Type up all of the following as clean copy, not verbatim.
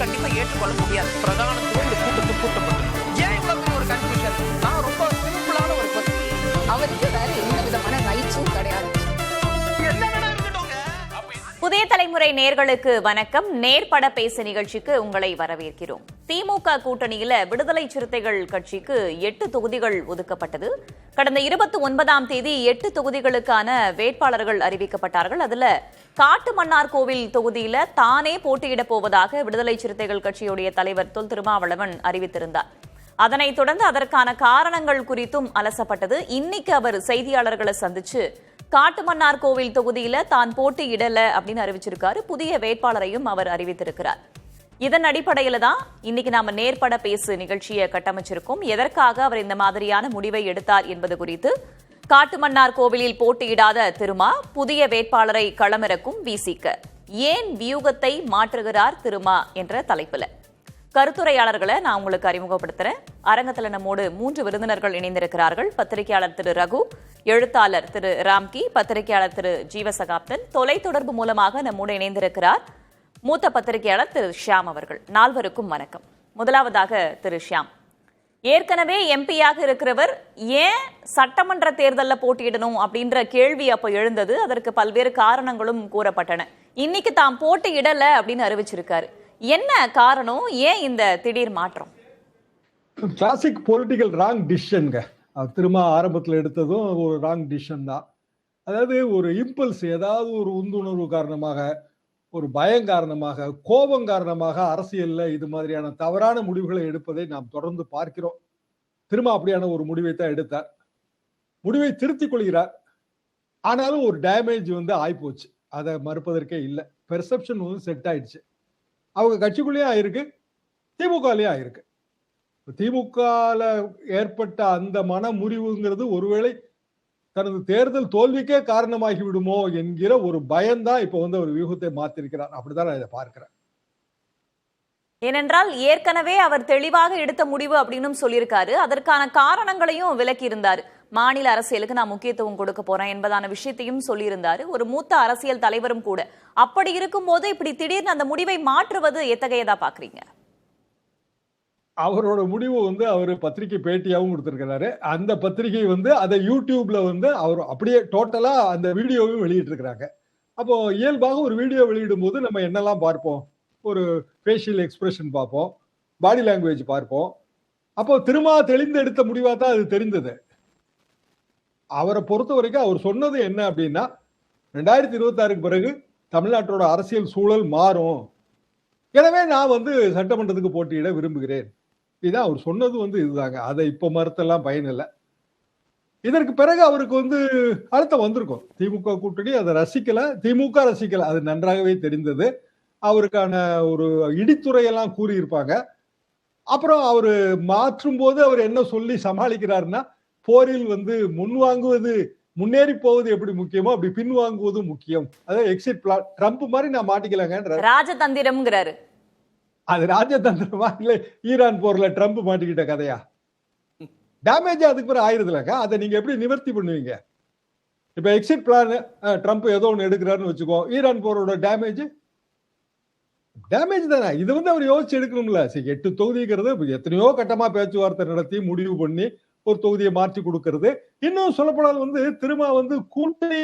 கண்டிப்பா ஏற்றுக்கொள்ள முடியாது. பிரதானத்துவம் இந்த கூட்டத்தில் கூட்டப்பட்டது. ஏன் இவ்வளவு பெரிய ஒரு கன்ஃபியூஷன்? நான் ரொம்ப சிம்பிளான ஒரு பர்சன். அவருக்கு வேற எந்த விதமான ரைட்ஸும் கிடையாது. என்ன வேணா இருக்கட்டும்ங்க. புதிய தலைமுறை நேயர்களுக்கு வணக்கம். நேர்பட பேசு நிகழ்ச்சிக்கு உங்களை வரவேற்கிறோம். திமுக கூட்டணியில விடுதலை சிறுத்தைகள் கட்சிக்கு 8 தொகுதிகள் ஒதுக்கப்பட்டது. கடந்த 29ஆம் தேதி 8 தொகுதிகளுக்கான வேட்பாளர்கள் அறிவிக்கப்பட்டார்கள். அதுல காட்டுமன்னார்கோவில் தொகுதியில தானே போட்டியிடப் போவதாக விடுதலை சிறுத்தைகள் கட்சியுடைய தலைவர் தொல் திருமாவளவன் அறிவித்திருந்தார். அதனைத் தொடர்ந்து அதற்கான காரணங்கள் குறித்தும் அலசப்பட்டது. இன்னைக்கு அவர் செய்தியாளர்களை சந்திச்சு காட்டுமன்னார்கோவில் தொகுதியில தான் போட்டியிடல அப்படின்னு அறிவிச்சிருக்காரு. புதிய வேட்பாளரையும் அவர் அறிவித்திருக்கிறார். இதன் அடிப்படையில தான் இன்னைக்கு நாம நேர்பட பேசு நிகழ்ச்சியை கட்டமைச்சிருக்கோம். எதற்காக அவர் இந்த மாதிரியான முடிவை எடுத்தார் என்பது குறித்து காட்டுமன்னார்கோவிலில் போட்டியிடாத திருமா புதிய வேட்பாளரை களமிறக்கும் விசிக ஏன் வியூகத்தை மாற்றுகிறார் திருமா என்ற தலைப்புல கருத்துரையாளர்களை நான் உங்களுக்கு அறிமுகப்படுத்துறேன். அரங்கத்தில் நம்மோடு 3 விருந்தினர்கள் இணைந்திருக்கிறார்கள். பத்திரிகையாளர் திரு ரகு, எழுத்தாளர் திரு ராம்கி, பத்திரிகையாளர் திரு ஜீவசகாப்தன், தொலைத்தொடர்பு மூலமாக நம்மோடு இணைந்திருக்கிறார் மூத்த பத்திரிகையாளர் திரு ஷியாம் அவர்கள். நால்வருக்கும் வணக்கம். முதலாவதாக திரு ஷியாம், ஏற்கனவே எம்பியாக இருக்கிறவர் ஏன் சட்டமன்ற தேர்தலில் போட்டியிடணும் அப்படின்ற கேள்வி அப்ப எழுந்தது. அதற்கு பல்வேறு காரணங்களும் கூறப்பட்டன. இன்னைக்கு தாம் போட்டியிடல அப்படின்னு அறிவிச்சிருக்காரு. என்ன காரணம்? ஏன் இந்த திடீர் மாற்றம்? கிளாசிக் பொலிட்டிக்கல் ராங் டிசிஷனுங்க. திரும்ப ஆரம்பத்தில் எடுத்ததும் ஒரு ராங் டிசிஷன் தான். அதாவது ஒரு இம்பல்ஸ், ஏதாவது ஒரு உந்துணர்வு காரணமாக, ஒரு பயம் காரணமாக, கோபம் காரணமாக அரசியல்ல இது மாதிரியான தவறான முடிவுகளை எடுப்பதை நாம் தொடர்ந்து பார்க்கிறோம். திரும்ப அப்படியான ஒரு முடிவை தான் எடுத்தார். முடிவை திருத்திக் கொள்கிறார். ஆனாலும் ஒரு டேமேஜ் ஆயிப்போச்சு. அதை மறுப்பதற்கே இல்லை. பெர்செப்ஷன் செட் ஆயிடுச்சு. அவங்க கட்சிக்குள்ளேயே ஆயிருக்கு, திமுகலயே ஆயிருக்கு. திமுகல ஏற்பட்ட அந்த மன முறிவுங்கிறது ஒருவேளை தனது தேர்தல் தோல்விக்கே காரணமாகி விடுமோ என்கிற ஒரு பயம்தான் இப்ப ஒரு வியூகத்தை மாத்திருக்கிறார். அப்படிதான் நான் இதை பார்க்கிறேன். ஏனென்றால் ஏற்கனவே அவர் தெளிவாக எடுத்த முடிவு அப்படின்னு சொல்லியிருக்காரு. அதற்கான காரணங்களையும் விளக்கி இருந்தார். மாநில அரசியலுக்கு நான் முக்கியத்துவம் கொடுக்க போறேன் என்பதான விஷயத்தையும் சொல்லியிருந்தாரு. ஒரு மூத்த அரசியல் தலைவரும் கூட. அப்படி இருக்கும்போது இப்படி திடீர்னு அந்த முடிவை மாற்றுவது எத்தகையதா பாக்குறீங்க? அவரோட முடிவு அவர் பத்திரிகை பேட்டியாவும் கொடுத்திருக்கிறாரு. அந்த பத்திரிகை அதை யூடியூப்ல அவர் அப்படியே டோட்டலா அந்த வீடியோவும் வெளியிட்டு இருக்கிறாங்க. அப்போ இயல்பாக ஒரு வீடியோ வெளியிடும் போது நம்ம என்னெல்லாம் பார்ப்போம்? ஒரு ஃபேஷியல் எக்ஸ்பிரஷன் பார்ப்போம், பாடி லாங்குவேஜ் பார்ப்போம். அப்போ திரும்ப தெளிந்தெடுத்த முடிவா தான் அது தெரிந்தது. அவரை பொறுத்த வரைக்கும் அவர் சொன்னது என்ன அப்படின்னா, 2026க்கு பிறகு தமிழ்நாட்டோட அரசியல் சூழல் மாறும், எனவே நான் சட்டமன்றத்துக்கு போட்டியிட விரும்புகிறேன். இதுதான் அவர் சொன்னது. இதுதாங்க. அதை இப்ப மறுத்தெல்லாம் பயனில்லை. இதற்கு பிறகு அவருக்கு அழுத்தம் வந்திருக்கும். திமுக கூட்டணி அதை ரசிக்கல, திமுக ரசிக்கல, அது நன்றாகவே தெரிந்தது. அவருக்கான ஒரு இடித்துறையெல்லாம் கூறியிருப்பாங்க. அப்புறம் அவரு மாற்றும் போது அவர் என்ன சொல்லி சமாளிக்கிறாருன்னா, போரில் முன்வாங்குவது, முன்னேறி போவது எப்படி முக்கியமோ அப்படி பின்வாங்குவது முக்கியம். அதாவது எக்ஸிட் பிளான். ட்ரம்ப் மாதிரி நான் மாட்டிக்கலாங்க, ராஜதந்திரம்ங்கிறாரு. அது ராஜதந்திரமா இல்ல ஈரான் போர்ல ட்ரம்ப் மாட்டிக்கிட்ட கதையா? டேமேஜ் அதுக்கு பிறகு ஆயிருதுலங்க. அதை நீங்க எப்படி நிவர்த்தி பண்ணுவீங்க? இப்ப எக்ஸிட் பிளான் ட்ரம்ப் ஏதோ ஒண்ணு எடுக்கிறாருன்னு வச்சுக்கோ, ஈரான் போரோட டேமேஜ் தானே. இது அவர் யோசிச்சு எடுக்கணும்ல. 8 தொகுதிங்கிறது எத்தனையோ கட்டமா பேச்சுவார்த்தை நடத்தி முடிவு பண்ணி ஒரு தொகுதியை மாற்றி கொடுக்கிறது. இன்னும் சொல்லப்போனால் திரும்ப கூட்டணி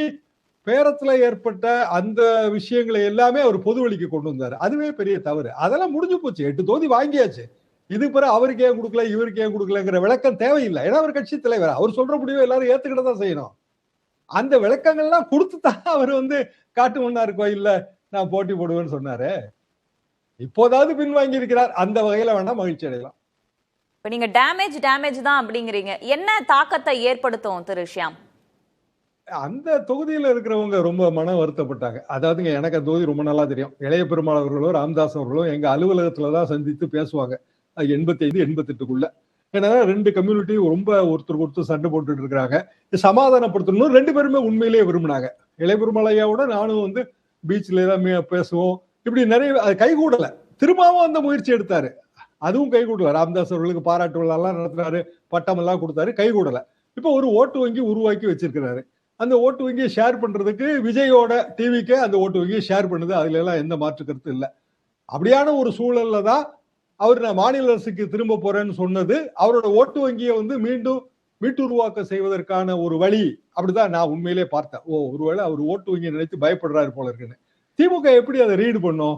பேரத்துல ஏற்பட்ட அந்த விஷயங்களை எல்லாமே அவர் பொது வழிக்கு கொண்டு வந்தாரு. அதுவே பெரிய தவறு. அதெல்லாம் முடிஞ்சு போச்சு. 8 தொகுதி வாங்கியாச்சு. இது பிறகு அவருக்கு ஏன் கொடுக்கல, இவருக்கு ஏன் கொடுக்கலங்கிற விளக்கம் தேவையில்லை. ஏன்னா அவர் கட்சி தலைவர். அவர் சொல்ற முடிவை எல்லாரும் ஏத்துக்கிட்டு தான் செய்யணும். அந்த விளக்கங்கள்லாம் கொடுத்துதான் அவர் காட்டுமன்னார் கோயில்ல நான் போட்டி போடுவேன்னு சொன்னாரு. இப்போதாவது பின்வாங்கி இருக்கிறார். அந்த வகையில வேணா மகிழ்ச்சி அடையலாம். இப்ப நீங்க டேமேஜ் தான் அப்படிங்கிறீங்க. என்ன தாக்கத்தை ஏற்படுத்தும் திரு ஷியாம்? அந்த தொகுதியில இருக்கிறவங்க ரொம்ப மன வருத்தப்பட்டாங்க. அதாவதுங்க, எனக்கு அந்த தொகுதி ரொம்ப நல்லா தெரியும். இளைய பெருமாள் அவர்களோ ராமதாஸ் அவர்களோ எங்க அலுவலகத்துலதான் சந்தித்து பேசுவாங்க. 85, 88க்குள்ள. ஏன்னா 2 கம்யூனிட்டி ரொம்ப ஒருத்தருக்கு ஒருத்தர் சண்டை போட்டுட்டு இருக்கிறாங்க. சமாதானப்படுத்தணும் 2 பேருமே உண்மையிலேயே விரும்பினாங்க. இளைய பெருமாள் ஐயாவோட நானும் பீச்ல எல்லாம் பேசுவோம். இப்படி நிறைய கைகூடல. திரும்பவும் அந்த முயற்சி எடுத்தாரு. அதுவும் கைகூடல. ராமதாஸ் அவர்களுக்கு பாராட்டு விழா எல்லாம் நடத்தினாரு, பட்டம் எல்லாம் கொடுத்தாரு, கைகூடல. இப்ப ஒரு ஓட்டு வங்கி உருவாக்கி வச்சிருக்கிறாரு. அந்த ஓட்டு வங்கியை ஷேர் பண்றதுக்கு விஜயோட டிவிக்கு அந்த ஓட்டு வங்கியை ஷேர் பண்ணுது. அதுல எல்லாம் எந்த மாற்று கருத்து இல்லை. அப்படியான ஒரு சூழல்ல தான் அவர் நான் மாநில அரசுக்கு திரும்ப போறேன்னு சொன்னது. அவரோட ஓட்டு வங்கியை வந்து மீண்டும் மீட்டுருவாக்கம் செய்வதற்கான ஒரு வழி அப்படிதான் நான் உண்மையிலே பார்த்தேன். ஒருவேளை அவர் ஓட்டு வங்கியை நினைத்து பயப்படுறாரு போல இருக்குன்னு. திமுக எப்படி அதை ரீடு பண்ணும்?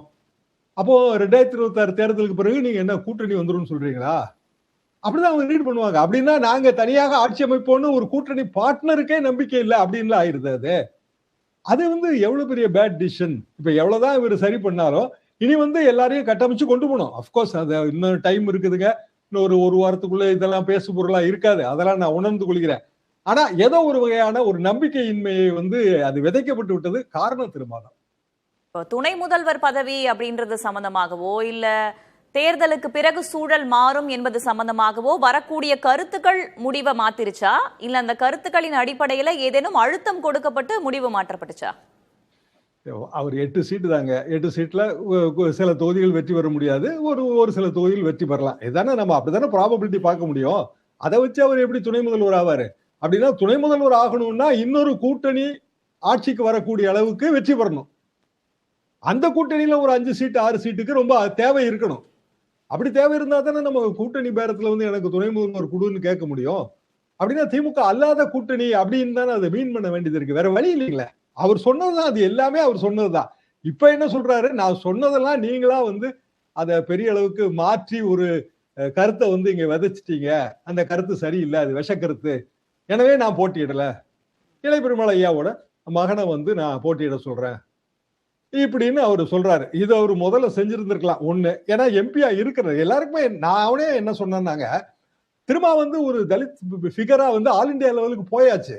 அப்போ 2026 தேர்தலுக்கு பிறகு நீங்க என்ன கூட்டணி வந்துரும் சொல்றீங்களா? அப்படிதான் அவங்க ரீட் பண்ணுவாங்க. அப்படின்னா நாங்க தனியாக ஆட்சி அமைப்போம்னு ஒரு கூட்டணி பார்ட்னருக்கே நம்பிக்கை இல்லை அப்படின்னு ஆயிருது. அது வந்து எவ்வளவு பெரிய பேட் டிசிஷன். இப்ப எவ்வளவுதான் இவர் சரி பண்ணாலும் இனி வந்து எல்லாரையும் கட்டமைச்சு கொண்டு போகணும். அப்கோர்ஸ் அது இன்னும் டைம் இருக்குதுங்க. இன்னொரு ஒரு வாரத்துக்குள்ள இதெல்லாம் பேசு பொருளா இருக்காது. அதெல்லாம் நான் உணர்ந்து கொள்கிறேன். ஆனா ஏதோ ஒரு வகையான ஒரு நம்பிக்கையின்மையை வந்து அது விதைக்கப்பட்டு விட்டது. காரணம் திருமாவளவன். துணை முதல்வர் பதவி அப்படின்றது சம்பந்தமாகவோ இல்ல தேர்தலுக்கு பிறகு சூழல் மாறும் என்பது சம்பந்தமாகவோ வரக்கூடிய கருத்துக்கள் முடிவை மாத்திருச்சா இல்ல அந்த கருத்துக்களின் அடிப்படையில ஏதேனும் அழுத்தம் கொடுக்கப்பட்டு முடிவு மாற்றப்பட்டுச்சா? அவர் 8 சீட்டு தாங்க. 8 சீட்ல சில தொகுதிகள் வெற்றி பெற முடியாது. ஒரு சில தொகுதிகள் வெற்றி பெறலாம். இதானே நம்ம அப்படித்தானே ப்ராபபிலிட்டி பார்க்க முடியும். அதை வச்சு அவர் எப்படி துணை முதல்வர் ஆவாரு? அப்படின்னா துணை முதல்வர் ஆகணும்னா இன்னொரு கூட்டணி ஆட்சிக்கு வரக்கூடிய அளவுக்கு வெற்றி பெறணும். அந்த கூட்டணியில ஒரு 5 சீட்டு 6 சீட்டுக்கு ரொம்ப தேவை இருக்கணும். அப்படி தேவை இருந்தா தானே நம்ம கூட்டணி பேரத்துல வந்து எனக்கு துணை முதல்வர் குடுன்னு கேட்க முடியும். அப்படின்னா திமுக அல்லாத கூட்டணி அப்படின்னு தானே அதை மீன் பண்ண வேண்டியது இருக்கு. வேற வழி இல்லைங்களே. அவர் சொன்னதுதான், அது எல்லாமே அவர் சொன்னதுதான். இப்ப என்ன சொல்றாரு? நான் சொன்னதெல்லாம் நீங்களா வந்து அதை பெரிய அளவுக்கு மாற்றி ஒரு கருத்தை வந்து இங்க விதைச்சிட்டீங்க. அந்த கருத்து சரியில்லை, அது விஷ கருத்து. எனவே நான் போட்டியிடல. இளையபெருமாள் ஐயாவோட மகனை வந்து நான் போட்டியிட சொல்றேன் இப்படின்னு அவர் சொல்றாரு. இது அவர் முதல்ல செஞ்சிருந்திருக்கலாம். ஒண்ணு, ஏன்னா எம்பியா இருக்கிறது எல்லாருக்குமே. நான் அவனே என்ன சொன்னாங்க, திரும்ப வந்து ஒரு தலித் ஃபிகரா வந்து ஆல் இண்டியா லெவலுக்கு போயாச்சு.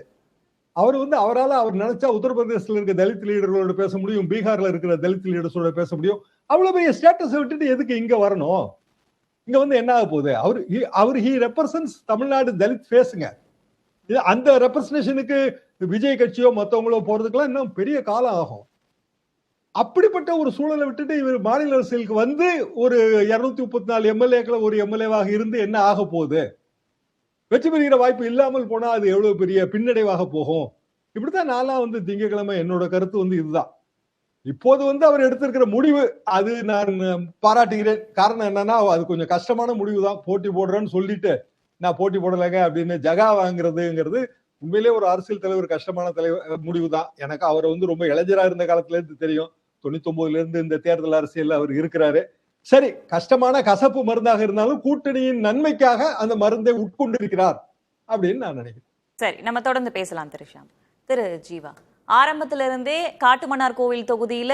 அவர் வந்து அவரால் அவர் நினைச்சா உத்தரப்பிரதேசத்துல இருக்க தலித் லீடர்களோட பேச முடியும், பீகார்ல இருக்கிற தலித் லீடர்ஸோட பேச முடியும். அவ்வளவு பெரிய ஸ்டேட்டஸ் விட்டுட்டு எதுக்கு இங்க வரணும்? இங்க வந்து என்ன ஆக போகுது? அவர் ஹி ரெப்ரசன்ஸ் தமிழ்நாடு தலித் ஃபேஸுங்க. அந்த ரெப்ரசன்டேஷனுக்கு விஜய் கட்சியோ மத்தவங்களோ போறதுக்கெல்லாம் இன்னும் பெரிய காலம் ஆகும். அப்படிப்பட்ட ஒரு சூழலை விட்டுட்டு இவர் மாநில அரசியலுக்கு வந்து ஒரு 234 எம்எல்ஏக்களை ஒரு எம்எல்ஏவாக இருந்து என்ன ஆக போகுது? வெற்றி பெறுகிற வாய்ப்பு இல்லாமல் போனா அது எவ்வளவு பெரிய பின்னடைவாக போகும். இப்படித்தான் நான்லாம் வந்து திங்கட்கிழமை என்னோட கருத்து வந்து இதுதான். இப்போது வந்து அவர் எடுத்திருக்கிற முடிவு அது நான் பாராட்டுகிறேன். காரணம் என்னன்னா அது கொஞ்சம் கஷ்டமான முடிவு தான். போட்டி போடுறேன்னு சொல்லிட்டு நான் போட்டி போடலைங்க அப்படின்னு ஜகா வாங்குறதுங்கிறது உண்மையிலே ஒரு அரசியல் தலைவர் கஷ்டமான முடிவு தான். எனக்கு அவரை வந்து ரொம்ப இளைஞரா இருந்த காலத்துல இருந்து தெரியும். 99ல இருந்து இந்த தேர்தல் அரசியல் அவர் இருக்கிறாரு. சரி, கஷ்டமான கசப்பு மருந்தாக இருந்தாலும் கூட்டணியின் நன்மைக்காக அந்த மருந்தை உட்கொண்டிருக்கிறார் அப்படின்னு நான் நினைக்கிறேன். சரி, நம்ம தொடர்ந்து பேசலாம் திரு ஷியாம். திரு ஜீவா, ஆரம்பத்திலிருந்தே காட்டுமன்னார் கோவில் தொகுதியில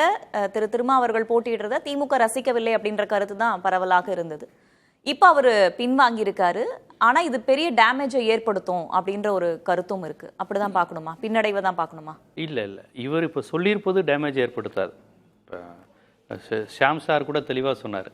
திரு திருமாவர்கள் போட்டியிடுறத திமுக ரசிக்கவில்லை அப்படின்ற கருத்து தான் பரவலாக இருந்தது. இப்ப அவரு பின்வாங்கி இருக்காரு. ஆனா இது பெரிய டேமேஜை ஏற்படுத்தும் அப்படின்ற ஒரு கருத்தும் இருக்கு. அப்படிதான் பார்க்கணுமா? பின்னடைவை தான் பார்க்கணுமா? இல்ல இவர் இப்ப சொல்லியிருப்பது டேமேஜ் ஏற்படுத்தாது. ஷியாம் சார் கூட தெளிவா சொன்னார்.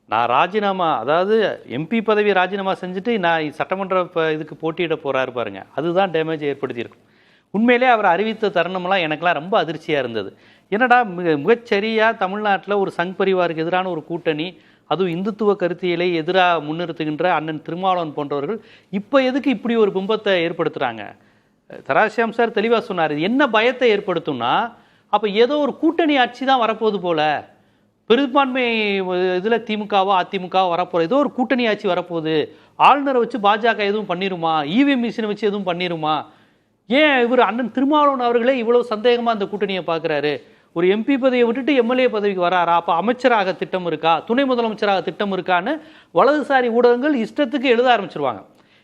நான் ராஜினாமா, அதாவது எம்பி பதவி ராஜினாமா செஞ்சுட்டு நான் சட்டமன்ற இதுக்கு போட்டியிட போறாரு பாருங்க, அதுதான் டேமேஜ் ஏற்படுத்தியிருக்கும். உண்மையிலே அவர் அறிவித்த தருணம்லாம் எனக்கெல்லாம் ரொம்ப அதிர்ச்சியாக இருந்தது. என்னடா மிகச்சரியாக தமிழ்நாட்டில் ஒரு சங் பரிவாருக்கு எதிரான ஒரு கூட்டணி, அதுவும் இந்துத்துவ கருத்தியலை எதிராக முன்னிறுத்துகின்ற அண்ணன் திருமாவளவன் போன்றவர்கள் இப்போ எதுக்கு இப்படி ஒரு பிம்பத்தை ஏற்படுத்துகிறாங்க? தராசியாம் சார் தெளிவாக சொன்னார். இது என்ன பயத்தை ஏற்படுத்தும்னா, அப்போ ஏதோ ஒரு கூட்டணி ஆட்சி தான் வரப்போகுது போல, பெரும்பான்மை இதில் திமுகவோ அதிமுகவோ வரப்போகுது, ஏதோ ஒரு கூட்டணி ஆட்சி வரப்போகுது, ஆளுநரை வச்சு பாஜக எதுவும் பண்ணிருமா, இவிஎம் மிஷினை வச்சு எதுவும் பண்ணிருமா, ஏன் இவர் அண்ணன் திருமாவளவன் அவர்களே இவ்வளவு சந்தேகமாக அந்த கூட்டணியை பார்க்குறாரு, ஒரு எம்பி பதவியை விட்டுட்டு எம்எல்ஏ பதவிக்கு வராரா, அப்போ அமைச்சராக திட்டம் இருக்கா, துணை முதலமைச்சராக திட்டம் இருக்கான்னு வலதுசாரி ஊடகங்கள் இஷ்டத்துக்கு எழுத ஆரம்பிச்சிருவாங்க.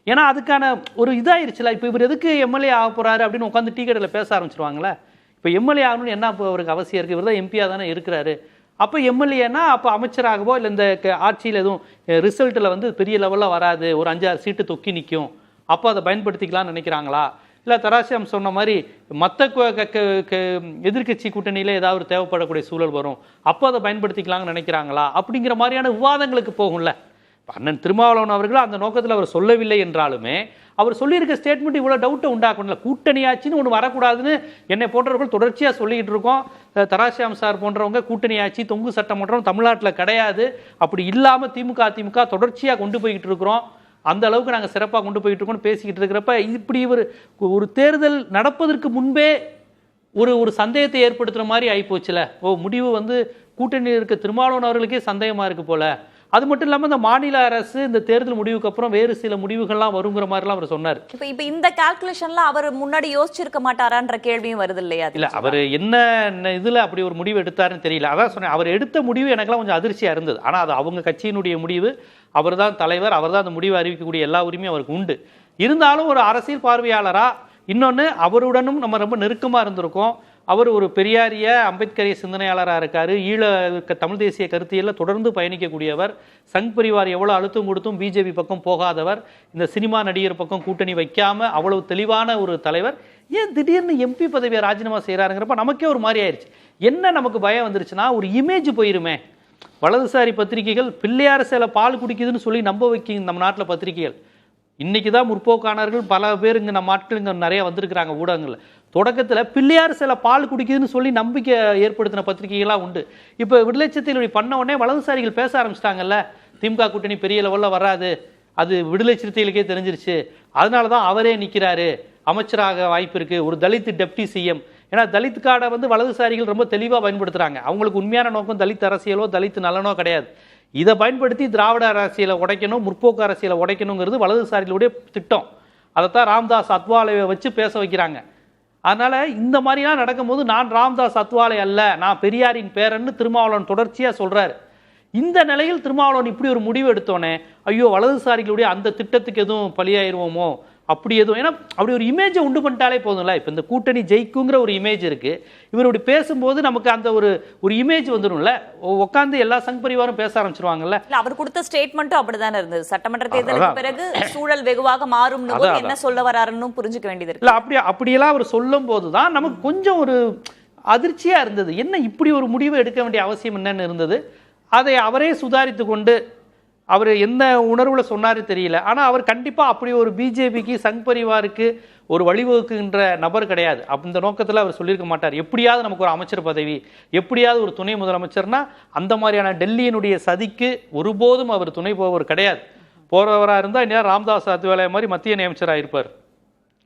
ஏன்னா அதுக்கான ஒரு இதாயிருச்சுல, இப்போ இவர் எதுக்கு எம்எல்ஏ ஆக போறாரு அப்படின்னு உட்காந்து டீ கடையில் பேச ஆரம்பிச்சிருவாங்களே. இப்போ எம்எல்ஏ ஆகணும்னு என்ன இப்போ அவருக்கு அவசியம் இருக்குது? இவர் தான் எம்பியாக தானே இருக்கிறாரு. அப்போ எம்எல்ஏன்னா அப்போ அமைச்சராகவோ இல்லை இந்த ஆட்சியில் எதுவும் ரிசல்ட்டில் வந்து பெரிய லெவலில் வராது, ஒரு 5-6 சீட்டு தொக்கி நிற்கும், அப்போ அதை பயன்படுத்திக்கலாம்னு நினைக்கிறாங்களா? இல்லை தராசியம் சொன்ன மாதிரி மற்ற எதிர்கட்சி கூட்டணியில் ஏதாவது தேவைப்படக்கூடிய சூழல் வரும், அப்போ அதை பயன்படுத்திக்கலாம்னு நினைக்கிறாங்களா? அப்படிங்கிற மாதிரியான விவாதங்களுக்கு போகும்ல. அண்ணன் திருமாவளவன் அவர்கள் அந்த நோக்கத்தில் அவர் சொல்லவில்லை என்றாலுமே அவர் சொல்லியிருக்க ஸ்டேட்மெண்ட் இவ்வளோ டவுட்டை உண்டாக்கணும்ல. கூட்டணி ஆட்சின்னு ஒன்று வரக்கூடாதுன்னு என்னை போன்றவர்கள் தொடர்ச்சியாக சொல்லிக்கிட்டு இருக்கோம். தராசியாம் சார் போன்றவங்க கூட்டணி ஆட்சி தொங்கு சட்டமன்றம் தமிழ்நாட்டில் கிடையாது, அப்படி இல்லாமல் திமுக அதிமுக தொடர்ச்சியாக கொண்டு போய்கிட்டு இருக்கிறோம், அந்த அளவுக்கு நாங்கள் சிறப்பாக கொண்டு போயிட்டு இருக்கோம்னு பேசிக்கிட்டு இருக்கிறப்ப இப்படி ஒரு தேர்தல் நடப்பதற்கு முன்பே ஒரு சந்தேகத்தை ஏற்படுத்துகிற மாதிரி ஆகிப்போச்சுல. முடிவு வந்து கூட்டணியில் இருக்க திருமாவளவன் அவர்களுக்கே சந்தேகமா இருக்கு போல. அது மட்டும் இல்லாம இந்த மாநில அரசு இந்த தேர்தல் முடிவுக்கு அப்புறம் வேறு சில முடிவுகள்லாம் வருங்கிற மாதிரிலாம் அவர் சொன்னார். இப்ப இந்த கால்குலேஷன்லாம் அவர் முன்னாடி யோசிச்சிருக்க மாட்டாரான்ற கேள்வியும் வருது இல்லையா? இல்ல அவர் என்ன இதுல அப்படி ஒரு முடிவு எடுத்தாருன்னு தெரியல. அதான் சொன்னேன், அவர் எடுத்த முடிவு எனக்கெல்லாம் கொஞ்சம் அதிர்ச்சியா இருந்தது. ஆனா அது அவங்க கட்சியினுடைய முடிவு, அவர் தான் தலைவர், அவர் தான் அந்த முடிவை அறிவிக்கக்கூடிய எல்லா உரிமையும் அவருக்கு உண்டு. இருந்தாலும் ஒரு அரசியல் பார்வையாளரா இன்னொன்னு அவருடனும் நம்ம ரொம்ப நெருக்கமா இருந்திருக்கோம். அவர் ஒரு பெரியாரிய அம்பேத்கரிய சிந்தனையாளராக இருக்காரு. ஈழ தமிழ் தேசிய கருத்தியல்ல தொடர்ந்து பயணிக்கக்கூடியவர். சங் பரிவார் எவ்வளவு அழுத்தம் கொடுத்தும் பிஜேபி பக்கம் போகாதவர். இந்த சினிமா நடிகர் பக்கம் கூட்டணி வைக்காம அவ்வளவு தெளிவான ஒரு தலைவர். ஏன் திடீர்னு எம்பி பதவியை ராஜினாமா செய்யறாருங்கிறப்ப நமக்கே ஒரு மாதிரி ஆயிடுச்சு. என்ன நமக்கு பயம் வந்துருச்சுன்னா, ஒரு இமேஜ் போயிருமே. வலதுசாரி பத்திரிகைகள் பிள்ளையார் சில பால் குடிக்குதுன்னு சொல்லி நம்ப வைக்க நம்ம நாட்டில் பத்திரிகைகள். இன்னைக்கு தான் முற்போக்கானவர்கள் பல பேர் இங்கே நம்ம ஆட்கள் இங்கே நிறைய வந்திருக்கிறாங்க ஊடகங்களில். தொடக்கத்தில் பிள்ளையார் சில பால் குடிக்குதுன்னு சொல்லி நம்பிக்கை ஏற்படுத்தின பத்திரிகைகளாக உண்டு. இப்போ விடுதலை சிறுத்தைகள் பண்ண உடனே வலதுசாரிகள் பேச ஆரம்பிச்சிட்டாங்கல்ல, திமுக கூட்டணி பெரிய லெவலில் வராது, அது விடுதலை சிறுத்தைகளுக்கே தெரிஞ்சிருச்சு, அதனால தான் அவரே நிற்கிறாரு, அமைச்சராக வாய்ப்பு இருக்குது, ஒரு தலித் டெப்டி சிஎம். ஏன்னா தலித் கார்டை வந்து வலதுசாரிகள் ரொம்ப தெளிவாக பயன்படுத்துகிறாங்க. அவங்களுக்கு உண்மையான நோக்கம் தலித் அரசியலோ தலித் நலனோ கிடையாது. இதை பயன்படுத்தி திராவிட அரசியலை உடைக்கணும், முற்போக்கு அரசியலை உடைக்கணுங்கிறது வலதுசாரிகளுடைய திட்டம். அதைத்தான் ராம்தாஸ் அத்வாலேயை வச்சு பேச வைக்கிறாங்க. அதனால இந்த மாதிரிலாம் நடக்கும்போது நான் ராம்தாஸ் அத்வாலே அல்ல, நான் பெரியாரின் பேரன்னு திருமாவளவன் தொடர்ச்சியா சொல்றாரு. இந்த நிலையில் திருமாவளவன் இப்படி ஒரு முடிவு எடுத்தோன்னே, ஐயோ வலதுசாரிகளுடைய அந்த திட்டத்துக்கு எதுவும் பலியாயிருவோமோ அப்படி எதுவும், ஏன்னா அப்படி ஒரு இமேஜை உண்டு பண்ணிட்டாலே போதும்ல. இப்போ இந்த கூட்டணி ஜெயிக்குங்கிற ஒரு இமேஜ் இருக்கு. இவர் இப்படி பேசும்போது நமக்கு அந்த ஒரு இமேஜ் வந்துடும்ல, உட்காந்து எல்லா சங் பரிவாரும் பேச ஆரம்பிச்சிருவாங்கல்ல. அவர் கொடுத்த ஸ்டேட்மெண்ட்டும் அப்படிதானே இருந்தது. சட்டமன்ற தேர்தலுக்கு பிறகு சூழல் வெகுவாக மாறும், என்ன சொல்ல வராருன்னு புரிஞ்சுக்க வேண்டியது இருக்கு. இல்ல அப்படியெல்லாம் அவர் சொல்லும் போதுதான் நமக்கு கொஞ்சம் ஒரு அதிர்ச்சியா இருந்தது. என்ன இப்படி ஒரு முடிவு எடுக்க வேண்டிய அவசியம் என்னன்னு இருந்தது. அதை அவரே சுதாரித்து கொண்டு, அவர் எந்த உணர்வுல சொன்னாரு தெரியல, ஆனா அவர் கண்டிப்பா அப்படி ஒரு பிஜேபிக்கு சங் பரிவாருக்கு ஒரு வழிவகுக்கின்ற நபர் கிடையாது. அந்த நோக்கத்தில் அவர் சொல்லியிருக்க மாட்டார். எப்படியாவது நமக்கு ஒரு அமைச்சர் பதவி, எப்படியாவது ஒரு துணை முதலமைச்சர்னா அந்த மாதிரியான டெல்லியினுடைய சதிக்கு ஒருபோதும் அவர் துணை போவர் கிடையாது. போறவராக இருந்தால் இன்னும் ராம்தாஸ் அத்வாலே மாதிரி மத்திய அமைச்சராக இருப்பார்,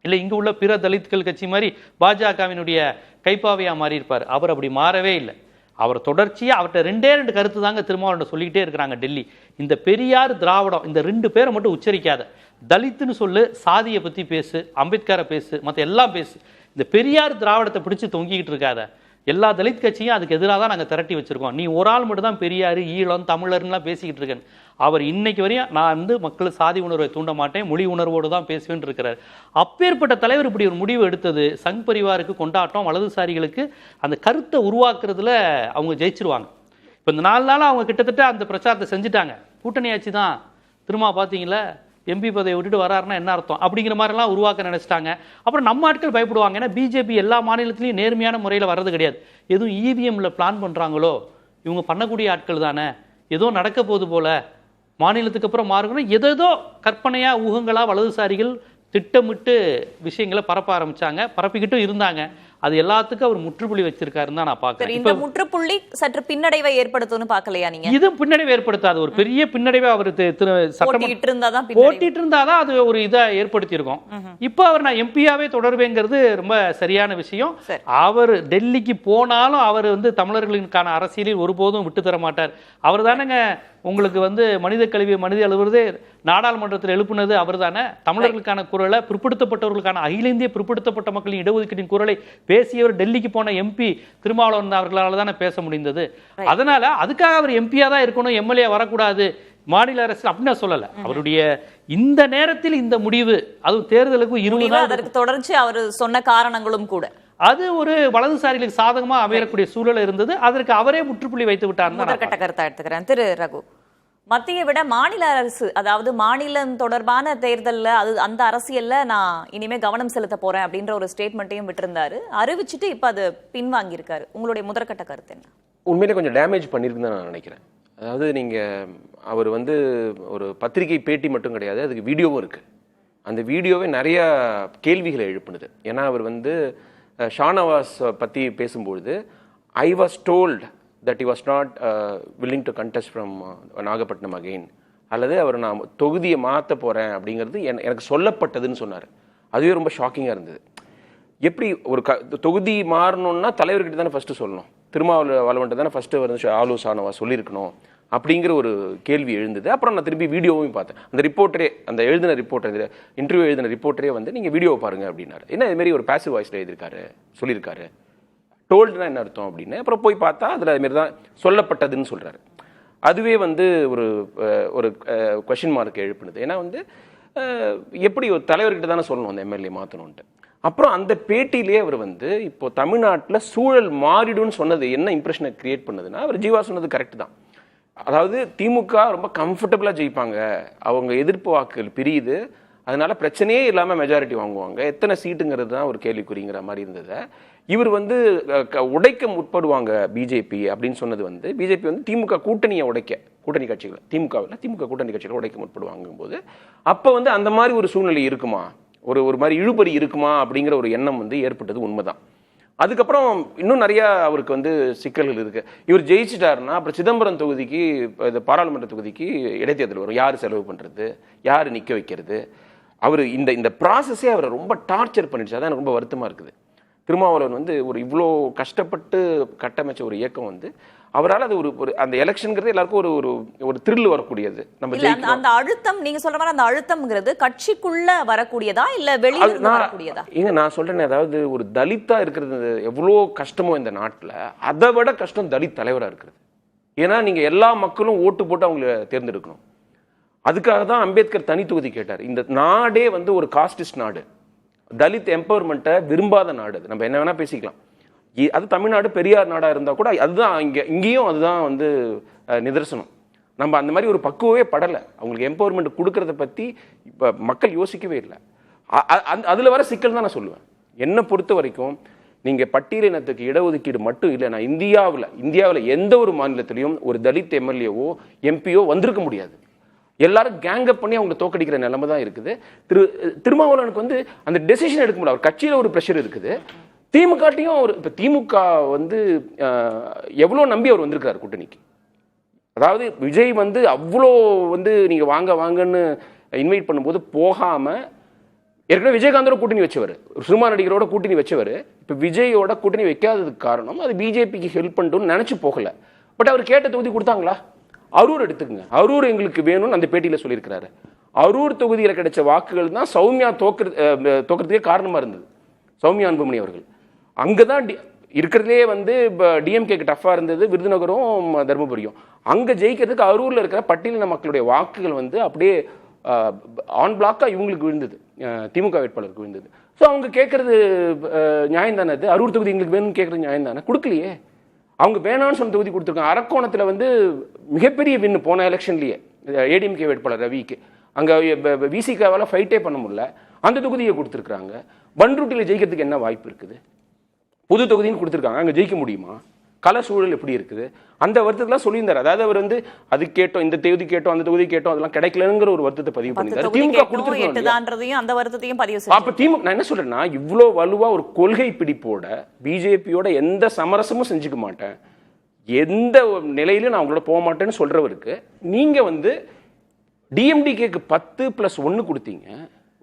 இல்லை இங்கே உள்ள பிற தலித்கள் கட்சி மாதிரி பாஜகவினுடைய கைப்பாவையாக மாறி இருப்பார். அவர் அப்படி மாறவே இல்லை. அவர் தொடர்ச்சியாக அவர்கிட்ட ரெண்டு கருத்து தாங்க திருமாவளவன் சொல்லிக்கிட்டே இருக்கிறாங்க டெல்லி. இந்த பெரியார் திராவிடம் இந்த ரெண்டு பேரை மட்டும் உச்சரிக்காத, தலித்துன்னு சொல்லு, சாதியை பற்றி பேசு, அம்பேத்கரை பேசு, மற்ற எல்லாம் பேசு, இந்த பெரியார் திராவிடத்தை பிடிச்சி தொங்கிக்கிட்டு இருக்காத. எல்லா தலித் கட்சியும் அதுக்கு எதிராக தான் நாங்கள் திரட்டி வச்சிருக்கோம். நீ ஒரு ஆள் மட்டும் தான் பெரியார் ஈழம் தமிழர்லாம் பேசிக்கிட்டு இருக்கேன். அவர் இன்னைக்கு வரையும் நான் வந்து மக்கள் சாதி உணர்வை தூண்ட மாட்டேன், மொழி உணர்வோடு தான் பேசுவேன் இருக்கிறார். அப்பேற்பட்ட தலைவர் இப்படி ஒரு முடிவு எடுத்தது சங் பரிவாருக்கு கொண்டாட்டம். வலதுசாரிகளுக்கு அந்த கருத்தை உருவாக்குறதுல அவங்க ஜெயிச்சிருவாங்க. இப்போ இந்த 4 நாள் அவங்க கிட்டத்தட்ட அந்த பிரச்சாரத்தை செஞ்சுட்டாங்க. கூட்டணி ஆட்சி தான், திரும்ப பார்த்தீங்களா எம்பி பதவியை விட்டுட்டு வராருன்னா என்ன அர்த்தம் அப்படிங்கிற மாதிரிலாம் உருவாக்க நினைச்சிட்டாங்க. அப்புறம் நம்ம ஆட்கள் பயப்படுவாங்க. ஏன்னா பிஜேபி எல்லா மாநிலத்திலையும் நேர்மையான முறையில் வர்றது கிடையாது. எதுவும் இவிஎம்ல பிளான் பண்ணுறாங்களோ, இவங்க பண்ணக்கூடிய ஆட்கள் தானே, ஏதோ நடக்க போகுது போல, மாநிலத்துக்கு அப்புறம் மாறுங்கன்னா ஏதோ கற்பனையாக ஊகங்களாக வலதுசாரிகள் திட்டமிட்டு விஷயங்களை பரப்ப ஆரம்பிச்சாங்க, பரப்பிக்கிட்டும் இருந்தாங்க. அது எல்லாத்துக்கும் அவர் முற்றுப்புள்ளி வச்சிருக்காருன்னு தான் நான் பார்க்கிறேன். இந்த முற்றுப்புள்ளி சற்று பின்னடைவை ஏற்படுத்தும்னு பார்க்கலையா நீங்க? இது பின்னடைவை ஏற்படுத்தாது. ஒரு பெரிய பின்னடைவை அவர் போட்டிட்டு இருந்தாதான் அது ஒரு இதை ஏற்படுத்தி இருக்கும். இப்போ அவர் நான் எம்பியாவே தொடர்வேங்கிறது ரொம்ப சரியான விஷயம். அவர் டெல்லிக்கு போனாலும் அவர் வந்து தமிழர்களுக்கான அரசியலில் ஒருபோதும் விட்டு தர மாட்டார். அவர் தானேங்க உங்களுக்கு வந்து மனித கல்வியை மனித அலுவலது நாடாளுமன்றத்தில் எழுப்புனது அவர் தானே. தமிழர்களுக்கான குரலை, பிற்படுத்தப்பட்டவர்களுக்கான அகில இந்திய பிற்படுத்தப்பட்ட மக்களின் இடஒதுக்கீட்டின் குரலை பேசியவர் டெல்லிக்கு போன எம்பி திருமாவளவன் அவர்களால் தானே பேச முடிந்தது. அதனால அதுக்காக அவர் எம்பியா தான் இருக்கணும், எம்எல்ஏ வரக்கூடாது, மாநில அரசு அப்படின்னு சொல்லல. அவருடைய இந்த நேரத்தில் இந்த முடிவு, அதுவும் தேர்தலுக்கு 20 நாள் அதற்கு தொடர்ச்சி அவர் சொன்ன காரணங்களும் கூட அது ஒரு வலதுசாரிகளுக்கு சாதகமா அமையக்கூடிய சூழல் இருந்தது. அதற்கு அவரே முற்றுப்புள்ளி வைத்து விட்டார். முதற்கட்ட கருத்தை எடுத்துக்கிறேன். திரு ரகு, மத்திய விட மாநில அரசு, அதாவது மாநிலம் தொடர்பான தேர்தலில் அது அந்த அரசியல்ல நான் இனிமே கவனம் செலுத்த போறேன் அப்படின்ற ஒரு ஸ்டேட்மெண்ட்டையும் விட்டிருந்தாரு, அறிவிச்சுட்டு இப்ப அது பின்வாங்கி இருக்காரு. உங்களுடைய முதற்கட்ட கருத்து என்ன? உண்மையிலே கொஞ்சம் டேமேஜ் பண்ணியிருக்குன்னு தான் நான் நினைக்கிறேன். அதாவது நீங்கள் அவர் வந்து ஒரு பத்திரிகை பேட்டி மட்டும் கிடையாது, அதுக்கு வீடியோவும் இருக்குது. அந்த வீடியோவே நிறைய கேள்விகளை எழுப்புனது. ஏன்னா அவர் வந்து ஷானவாஸ் பற்றி பேசும்பொழுது I was told that he was not willing to contest from Nagapattinam again, அல்லது அவர் நான் தொகுதியை மாற்ற போகிறேன் அப்படிங்கிறது எனக்கு சொல்லப்பட்டதுன்னு சொன்னார். அதுவே ரொம்ப ஷாக்கிங்காக இருந்தது. எப்படி ஒரு தொகுதி மாறணும்னா தலைவர்கிட்ட தானே ஃபஸ்ட்டு சொல்லணும். திருமாவளவன்ட்ட தானே ஃபர்ஸ்ட் வந்து ஆலோசனவா சொல்லியிருக்கணும் அப்படிங்கிற ஒரு கேள்வி எழுந்தது. அப்புறம் நான் திருப்பி வீடியோவும் பார்த்தேன். அந்த ரிப்போர்ட்டரே, அந்த எழுதின ரிப்போர்ட்டர், இன்டர்வியூ எழுதின ரிப்போர்ட்டரே வந்து நீங்கள் வீடியோ பாருங்க அப்படின்னாரு. என்ன இதுமாரி ஒரு பேசிவ் வாய்ஸில் எழுதியிருக்காரு, சொல்லியிருக்காரு, டோல்டுனா என்ன அர்த்தம் அப்படின்னு. அப்புறம் போய் பார்த்தா அதில் அதுமாரி தான் சொல்லப்பட்டதுன்னு சொல்கிறாரு. அதுவே வந்து ஒரு ஒரு கொஷின் மார்க் எழுப்புனது. ஏன்னா வந்து எப்படி ஒரு தலைவர்கிட்ட தானே சொல்லணும் அந்த எம்எல்ஏ மாற்றணுன்ட்டு. அப்புறம் அந்த பேட்டியிலே அவர் வந்து இப்போ தமிழ்நாட்டில் சூழல் மாறிடும்னு சொன்னது என்ன இம்ப்ரெஷனை கிரியேட் பண்ணதுன்னா, அவர் ஜீவா சொன்னது கரெக்ட் தான். அதாவது திமுக ரொம்ப கம்ஃபர்டபுளாக ஜெயிப்பாங்க, அவங்க எதிர்ப்பு வாக்குகள் பிரியுது, அதனால பிரச்சனையே இல்லாமல் மெஜாரிட்டி வாங்குவாங்க, எத்தனை சீட்டுங்கிறது தான் ஒரு கேள்விக்குறிங்கிற மாதிரி இருந்தது. இவர் வந்து உடைக்க முற்படுவாங்க பிஜேபி அப்படின்னு சொன்னது வந்து, பிஜேபி வந்து திமுக கூட்டணியை உடைக்க, கூட்டணி கட்சிகளை, திமுக கூட்டணி கட்சிகளை உடைக்க முற்படுவாங்கும் போது அப்போ வந்து அந்த மாதிரி ஒரு சூழ்நிலை இருக்குமா, ஒரு மாதிரி இழுபறி இருக்குமா அப்படிங்கிற ஒரு எண்ணம் வந்து ஏற்பட்டது உண்மைதான். அதுக்கப்புறம் இன்னும் நிறையா அவருக்கு வந்து சிக்கல்கள் இருக்குது. இவர் ஜெயிச்சிட்டாருன்னா அப்புறம் சிதம்பரம் தொகுதிக்கு, இந்த பாராளுமன்ற தொகுதிக்கு இடைத்தேர்தல் வரும், யார் செலவு பண்ணுறது, யார் நிற்க வைக்கிறது, அவர் இந்த ப்ராசஸே அவரை ரொம்ப டார்ச்சர் பண்ணிடுச்சு. அதான் எனக்கு ரொம்ப வருத்தமாக இருக்குது. திருமாவளவன் வந்து ஒரு இவ்வளோ கஷ்டப்பட்டு கட்டமைச்ச ஒரு இயக்கம் வந்து அவரால் அது ஒரு அந்த எலெக்ஷன்ங்கிறது எல்லாருக்கும் ஒரு த்ரில் வரக்கூடியது. நம்ம அந்த அழுத்தம், நீங்க சொல்ற மாதிரி அந்த அழுத்தம்ங்கிறது கட்சிக்குள்ள வரக்கூடியதா இல்ல வெளியில வரக்கூடியதா? நான் சொல்றேன், அதாவது ஒரு தலித்தா இருக்கிறது எவ்வளோ கஷ்டமோ இந்த நாட்டில், அதை விட கஷ்டம் தலித் தலைவராக இருக்கிறது. ஏன்னா நீங்க எல்லா மக்களும் ஓட்டு போட்டு அவங்களை தேர்ந்தெடுக்கணும். அதுக்காக தான் அம்பேத்கர் தனி தொகுதி கேட்டார். இந்த நாடே வந்து ஒரு காஸ்டிஸ்ட் நாடு, தலித் எம்பவர்மெண்ட்டை விரும்பாத நாடு. நம்ம என்ன வேணா பேசிக்கலாம், அது தமிழ்நாடு பெரியார் நாடாக இருந்தால் கூட அதுதான் இங்கேயும் அதுதான் வந்து நிதர்சனம். நம்ம அந்த மாதிரி ஒரு பக்குவவே படலை. அவங்களுக்கு எம்பவர்மெண்ட் கொடுக்கறத பற்றி இப்போ மக்கள் யோசிக்கவே இல்லை. அதில் வர சிக்கல் தான் நான் சொல்லுவேன். என்னை பொறுத்த வரைக்கும் நீங்கள் பட்டியலினத்துக்கு இடஒதுக்கீடு மட்டும் இல்லை, நான் இந்தியாவில் எந்த ஒரு மாநிலத்திலையும் ஒரு தலித் எம்எல்ஏவோ எம்பியோ வந்திருக்க முடியாது. எல்லாரும் கேங்கப் பண்ணி அவங்க தோக்கடிக்கிற நிலைமை தான் இருக்குது. திருமாவளவனுக்கு வந்து அந்த டெசிஷன் எடுக்க முடியல. அவர் கட்சியில் ஒரு ப்ரெஷர் இருக்குது, திமுகட்டையும் அவர். இப்போ திமுக வந்து எவ்வளோ நம்பி அவர் வந்திருக்காரு கூட்டணிக்கு. அதாவது விஜய் வந்து அவ்வளோ வந்து நீங்கள் வாங்கன்னு இன்வைட் பண்ணும்போது போகாமல், ஏற்கனவே விஜயகாந்தோட கூட்டணி வச்சவர், சினிமா நடிகரோட கூட்டணி வச்சவர், இப்போ விஜயோட கூட்டணி வைக்காததுக்கு காரணம் அது பிஜேபிக்கு ஹெல்ப் பண்ணிட்டோன்னு நினச்சி போகலை. பட் அவர் கேட்ட தொகுதி கொடுத்தாங்களா? அரூர் எடுத்துக்கங்க, அரூர் எங்களுக்கு வேணும்னு அந்த பேட்டியில் சொல்லியிருக்கிறாரு. அரூர் தொகுதியில் கிடைச்ச வாக்குகள் தான் சௌமியா தோக்கிறதுக்கே காரணமாக இருந்தது. சௌமியா அன்புமணி அவர்கள் அங்கே தான் இருக்கிறதுலே வந்து இப்போ டிஎம்கேக்கு டஃப்பாக இருந்தது விருதுநகரும் தருமபுரியும். அங்கே ஜெயிக்கிறதுக்கு அரூரில் இருக்கிற பட்டியலின மக்களுடைய வாக்குகள் வந்து அப்படியே ஆன் பிளாக்காக இவங்களுக்கு விழுந்தது, திமுக வேட்பாளருக்கு விழுந்தது. ஸோ அவங்க கேட்குறது நியாயம் தானே, அது அரூர் தொகுதி எங்களுக்கு வேணும்னு கேட்குறது நியாயம் தானே. கொடுக்கலையே, அவங்க வேணான்னு சொன்ன தொகுதி கொடுத்துருக்காங்க. அரக்கோணத்தில் வந்து மிகப்பெரிய வின்னு போன எலெக்ஷன்லேயே ஏடிஎம்கே வேட்பாளர் ரவிக்கு, அங்கே விசிகாவால் ஃபைட்டே பண்ண முடியல, அந்த தொகுதியை கொடுத்துருக்குறாங்க. பன்ருட்டியில் ஜெயிக்கிறதுக்கு என்ன வாய்ப்பு இருக்குது? புது தொகுதின்னு கொடுத்துருக்காங்க, அங்கே ஜெயிக்க முடியுமா? கல சூழல் எப்படி இருக்குது? அந்த வருத்தத்தெல்லாம் சொல்லியிருந்தார். அதாவது அவர் வந்து அது கேட்டோம், இந்த தொகுதி கேட்டோம், அந்த தொகுதி கேட்டோம், அதெல்லாம் கிடைக்கலங்கிற ஒரு வருத்தத்தை பதிவு பண்ணியிருந்தார். திமுக கொடுத்துருக்கோம், அந்த வருத்தத்தையும் பதிவு. அப்ப திமுக, நான் என்ன சொல்றேன்னா, இவ்வளோ வலுவா ஒரு கொள்கை பிடிப்போட பிஜேபியோட எந்த சமரசமும் செஞ்சுக்க மாட்டேன், எந்த நிலையிலும் நான் அவங்களோட போக மாட்டேன்னு சொல்றவருக்கு நீங்க வந்து டிஎம்டிகேக்கு 10+1 கொடுத்தீங்க.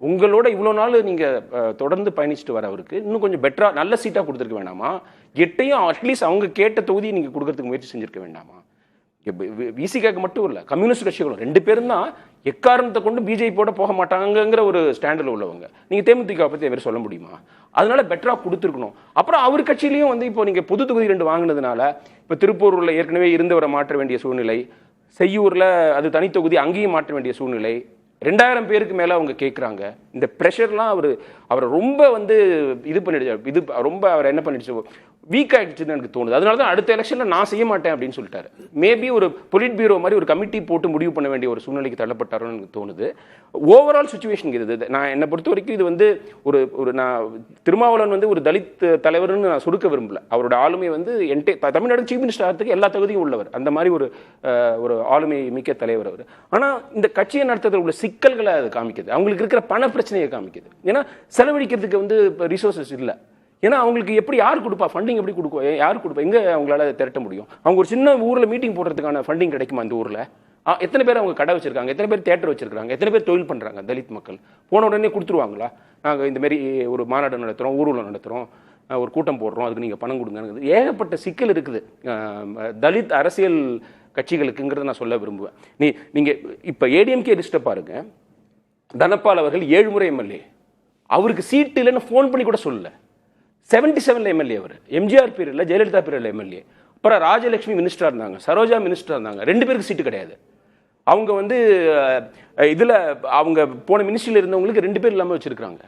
உங்களோட இவ்வளோ நாள் நீங்கள் தொடர்ந்து பயணிச்சுட்டு வரவருக்கு இன்னும் கொஞ்சம் பெட்டராக நல்ல சீட்டாக கொடுத்துருக்க வேண்டாமா? 8ஐயும் அட்லீஸ்ட் அவங்க கேட்ட தொகுதியை நீங்கள் கொடுக்கறதுக்கு முயற்சி செஞ்சுருக்க வேண்டாமா? விசிகாக்கு மட்டும் இல்லை, கம்யூனிஸ்ட் கட்சிகளும் 2 பேரும் தான் எக்காரணத்தை கொண்டு பிஜேபியோட போக மாட்டாங்கிற ஒரு ஸ்டாண்டில் உள்ளவங்க. நீங்கள் தேமுதிக பற்றி வேறு சொல்ல முடியுமா? அதனால பெட்டராக கொடுத்துருக்கணும். அப்புறம் அவர் கட்சியிலையும் வந்து இப்போ நீங்கள் புது தொகுதி 2 வாங்கினதுனால இப்போ திருப்பூரில் ஏற்கனவே இருந்தவரை மாற்ற வேண்டிய சூழ்நிலை, செய்யூரில் அது தனி தொகுதி அங்கேயும் மாற்ற வேண்டிய சூழ்நிலை, 2000 பேருக்கு மேலே அவங்க கேட்குறாங்க. இந்த ப்ரெஷர்லாம் அவரை ரொம்ப வந்து இது பண்ணிடுச்சு, ரொம்ப அவர் என்ன பண்ணிடுச்சு, வீக் ஆகிடுச்சுன்னு எனக்கு தோணுது. அதனால தான் அடுத்த எலெக்ஷனில் நான் செய்ய மாட்டேன் அப்படின்னு சொல்லிட்டாரு. மேபி ஒரு பொலிட் பியூரோ மாதிரி ஒரு கமிட்டி போட்டு முடிவு பண்ண வேண்டிய ஒரு சூழ்நிலைக்கு தள்ளப்பட்டாரோன்னு எனக்கு தோணுது. ஓவரால் சுச்சுவேஷன் இது. நான் என்னை பொறுத்த வரைக்கும் இது வந்து நான் திருமாவளவன் வந்து ஒரு தலித் தலைவர்னு நான் சுருக்க விரும்பல. அவரோட ஆளுமை வந்து தமிழ்நாடு சீஃப் மினிஸ்டர் ஆகிறதுக்கு எல்லா தகுதியும் உள்ளவர், அந்த மாதிரி ஒரு ஆளுமை மிக்க தலைவர் அவர். ஆனால் இந்த கட்சியை நடத்துறதுல உள்ள சிக்கல்களை அது காமிக்குது, அவங்களுக்கு இருக்கிற பண பிரச்சனையை காமிக்குது. ஏன்னா செலவழிக்கிறதுக்கு வந்து இப்போ ரிசோர்ஸஸ் இல்லை. ஏன்னா அவங்களுக்கு எப்படி யார் கொடுப்பா ஃபண்டிங், எப்படி கொடுக்கும், யார் கொடுப்பா, எங்கே அவங்களால திரட்ட முடியும்? அவங்க ஒரு சின்ன ஊரில் மீட்டிங் போடுறதுக்கான ஃபண்டிங் கிடைக்குமா இந்த ஊரில்? எத்தனை பேர் அவங்க கடை வச்சிருக்காங்க, எத்தனை பேர் தியேட்டர் வச்சிருக்காங்க, எத்தனை பேர் தொழில் பண்ணுறாங்க தலித் மக்கள்? போன உடனே கொடுத்துருவாங்களா? நாங்கள் இந்தமாரி ஒரு மாநாடு நடத்துகிறோம், ஊர்வலம் நடத்துகிறோம், ஒரு கூட்டம் போடுறோம், அதுக்கு நீங்கள் பணம் கொடுங்க, ஏகப்பட்ட சிக்கல் இருக்குது தலித் அரசியல் கட்சிகளுக்குங்கிறத நான் சொல்ல விரும்புவேன். நீங்கள் இப்போ ஏடிஎம்கே லிஸ்ட்டை பாருங்க, தனபால் அவர்கள் 7 முறை எம்எல்ஏ, அவருக்கு சீட்டு இல்லைன்னு ஃபோன் பண்ணி கூட சொல்லல. 77 எம்எல்ஏ அவர், எம்ஜிஆர் பீரியட்ல ஜெயலலிதா பீரியட்ல எம்எல்ஏ. அப்புறம் ராஜலட்சுமி மினிஸ்டரா இருந்தாங்க, சரோஜா மினிஸ்டரா இருந்தாங்க, 2 பேருக்கு சீட்டு கிடையாது. அவங்க வந்து இதில் அவங்க போன மினிஸ்ட்ரியில் இருந்தவங்களுக்கு 2 பேர் இல்லாமல் வச்சிருக்காங்க.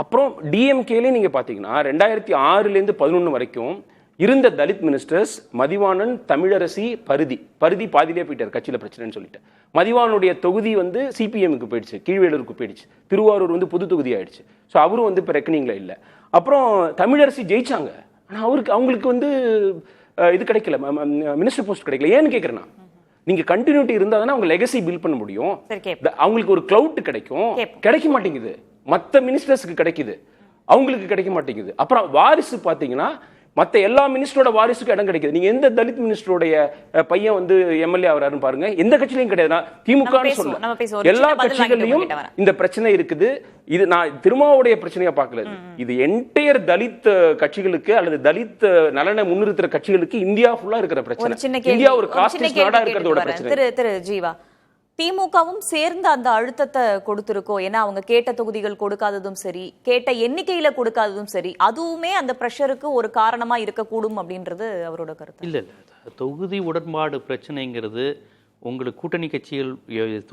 அப்புறம் டிஎம்கேலேயும் நீங்கள் பார்த்தீங்கன்னா 2006லேருந்து 2011 வரைக்கும் இருந்த தலித் மினிஸ்டர்ஸ் மதிவாணன், தமிழரசி, பருதி பாதியிலே போயிட்டார் கட்சியில் பிரச்சனைன்னு சொல்லிட்டு. மதிவானுடைய தொகுதி வந்து சிபிஎம்க்கு போயிடுச்சு, கீழ்வேலூருக்கு போயிடுச்சு, திருவாரூர் வந்து புது தொகுதி ஆயிடுச்சு. ஸோ அவரும் வந்து இப்போ ரெக்கனிங்கில் இல்லை. அப்புறம் தமிழரசி ஜெயிச்சாங்க, ஆனால் அவங்களுக்கு வந்து இது கிடைக்கல, மினிஸ்டர் போஸ்ட் கிடைக்கல. ஏன்னு கேட்குறேன்னா, நீங்க கண்டினியூட்டி இருந்தா தானே அவங்க லெகசி பில்ட் பண்ண முடியும். அவங்களுக்கு ஒரு கிளவுட் கிடைக்கும், கிடைக்க மாட்டேங்குது. மற்ற மினிஸ்டர்ஸ்க்கு கிடைக்குது, அவங்களுக்கு கிடைக்க மாட்டேங்குது. அப்புறம் வாரிசு பாத்தீங்கன்னா மற்ற எல்லா மினிஸ்டரோட வாரிசுக்கு இடம் கிடைக்குது. நீங்க எந்த தலித் மினிஸ்டருடைய பையன் வந்து எம்எல்ஏ ஆகிறாருன்னு பாருங்க, எந்த கட்சியிலையும் கிடையாது. திமுக சொல்ல எல்லா கட்சிகள்லயும் இந்த பிரச்சனை இருக்குது. இது நான் திருமாவுடைய பிரச்சனையா பார்க்கல, இது என்டையர் தலித் கட்சிகளுக்கு அல்லது தலித் நலனை முன்னிறுத்துற கட்சிகளுக்கு இந்தியா ஃபுல்லா இருக்கிற பிரச்சனை. இந்தியா ஒரு காஸ்ட் நாடா இருக்கிறதோட பிரச்சனை. திரு ஜீவா, திமுகவும் சேர்ந்து அந்த அழுத்தத்தை கொடுத்திருக்கோம். ஏன்னா அவங்க கேட்ட தொகுதிகள் கொடுக்காததும் சரி, கேட்ட எண்ணிக்கையில கொடுக்காததும் சரி, அதுவுமே அந்த பிரஷருக்கு ஒரு காரணமா இருக்கக்கூடும் அப்படின்றது அவரோட கருத்து. இல்ல தொகுதி உடன்பாடு பிரச்சனைங்கிறது உங்களுக்கு கூட்டணி கட்சிகள்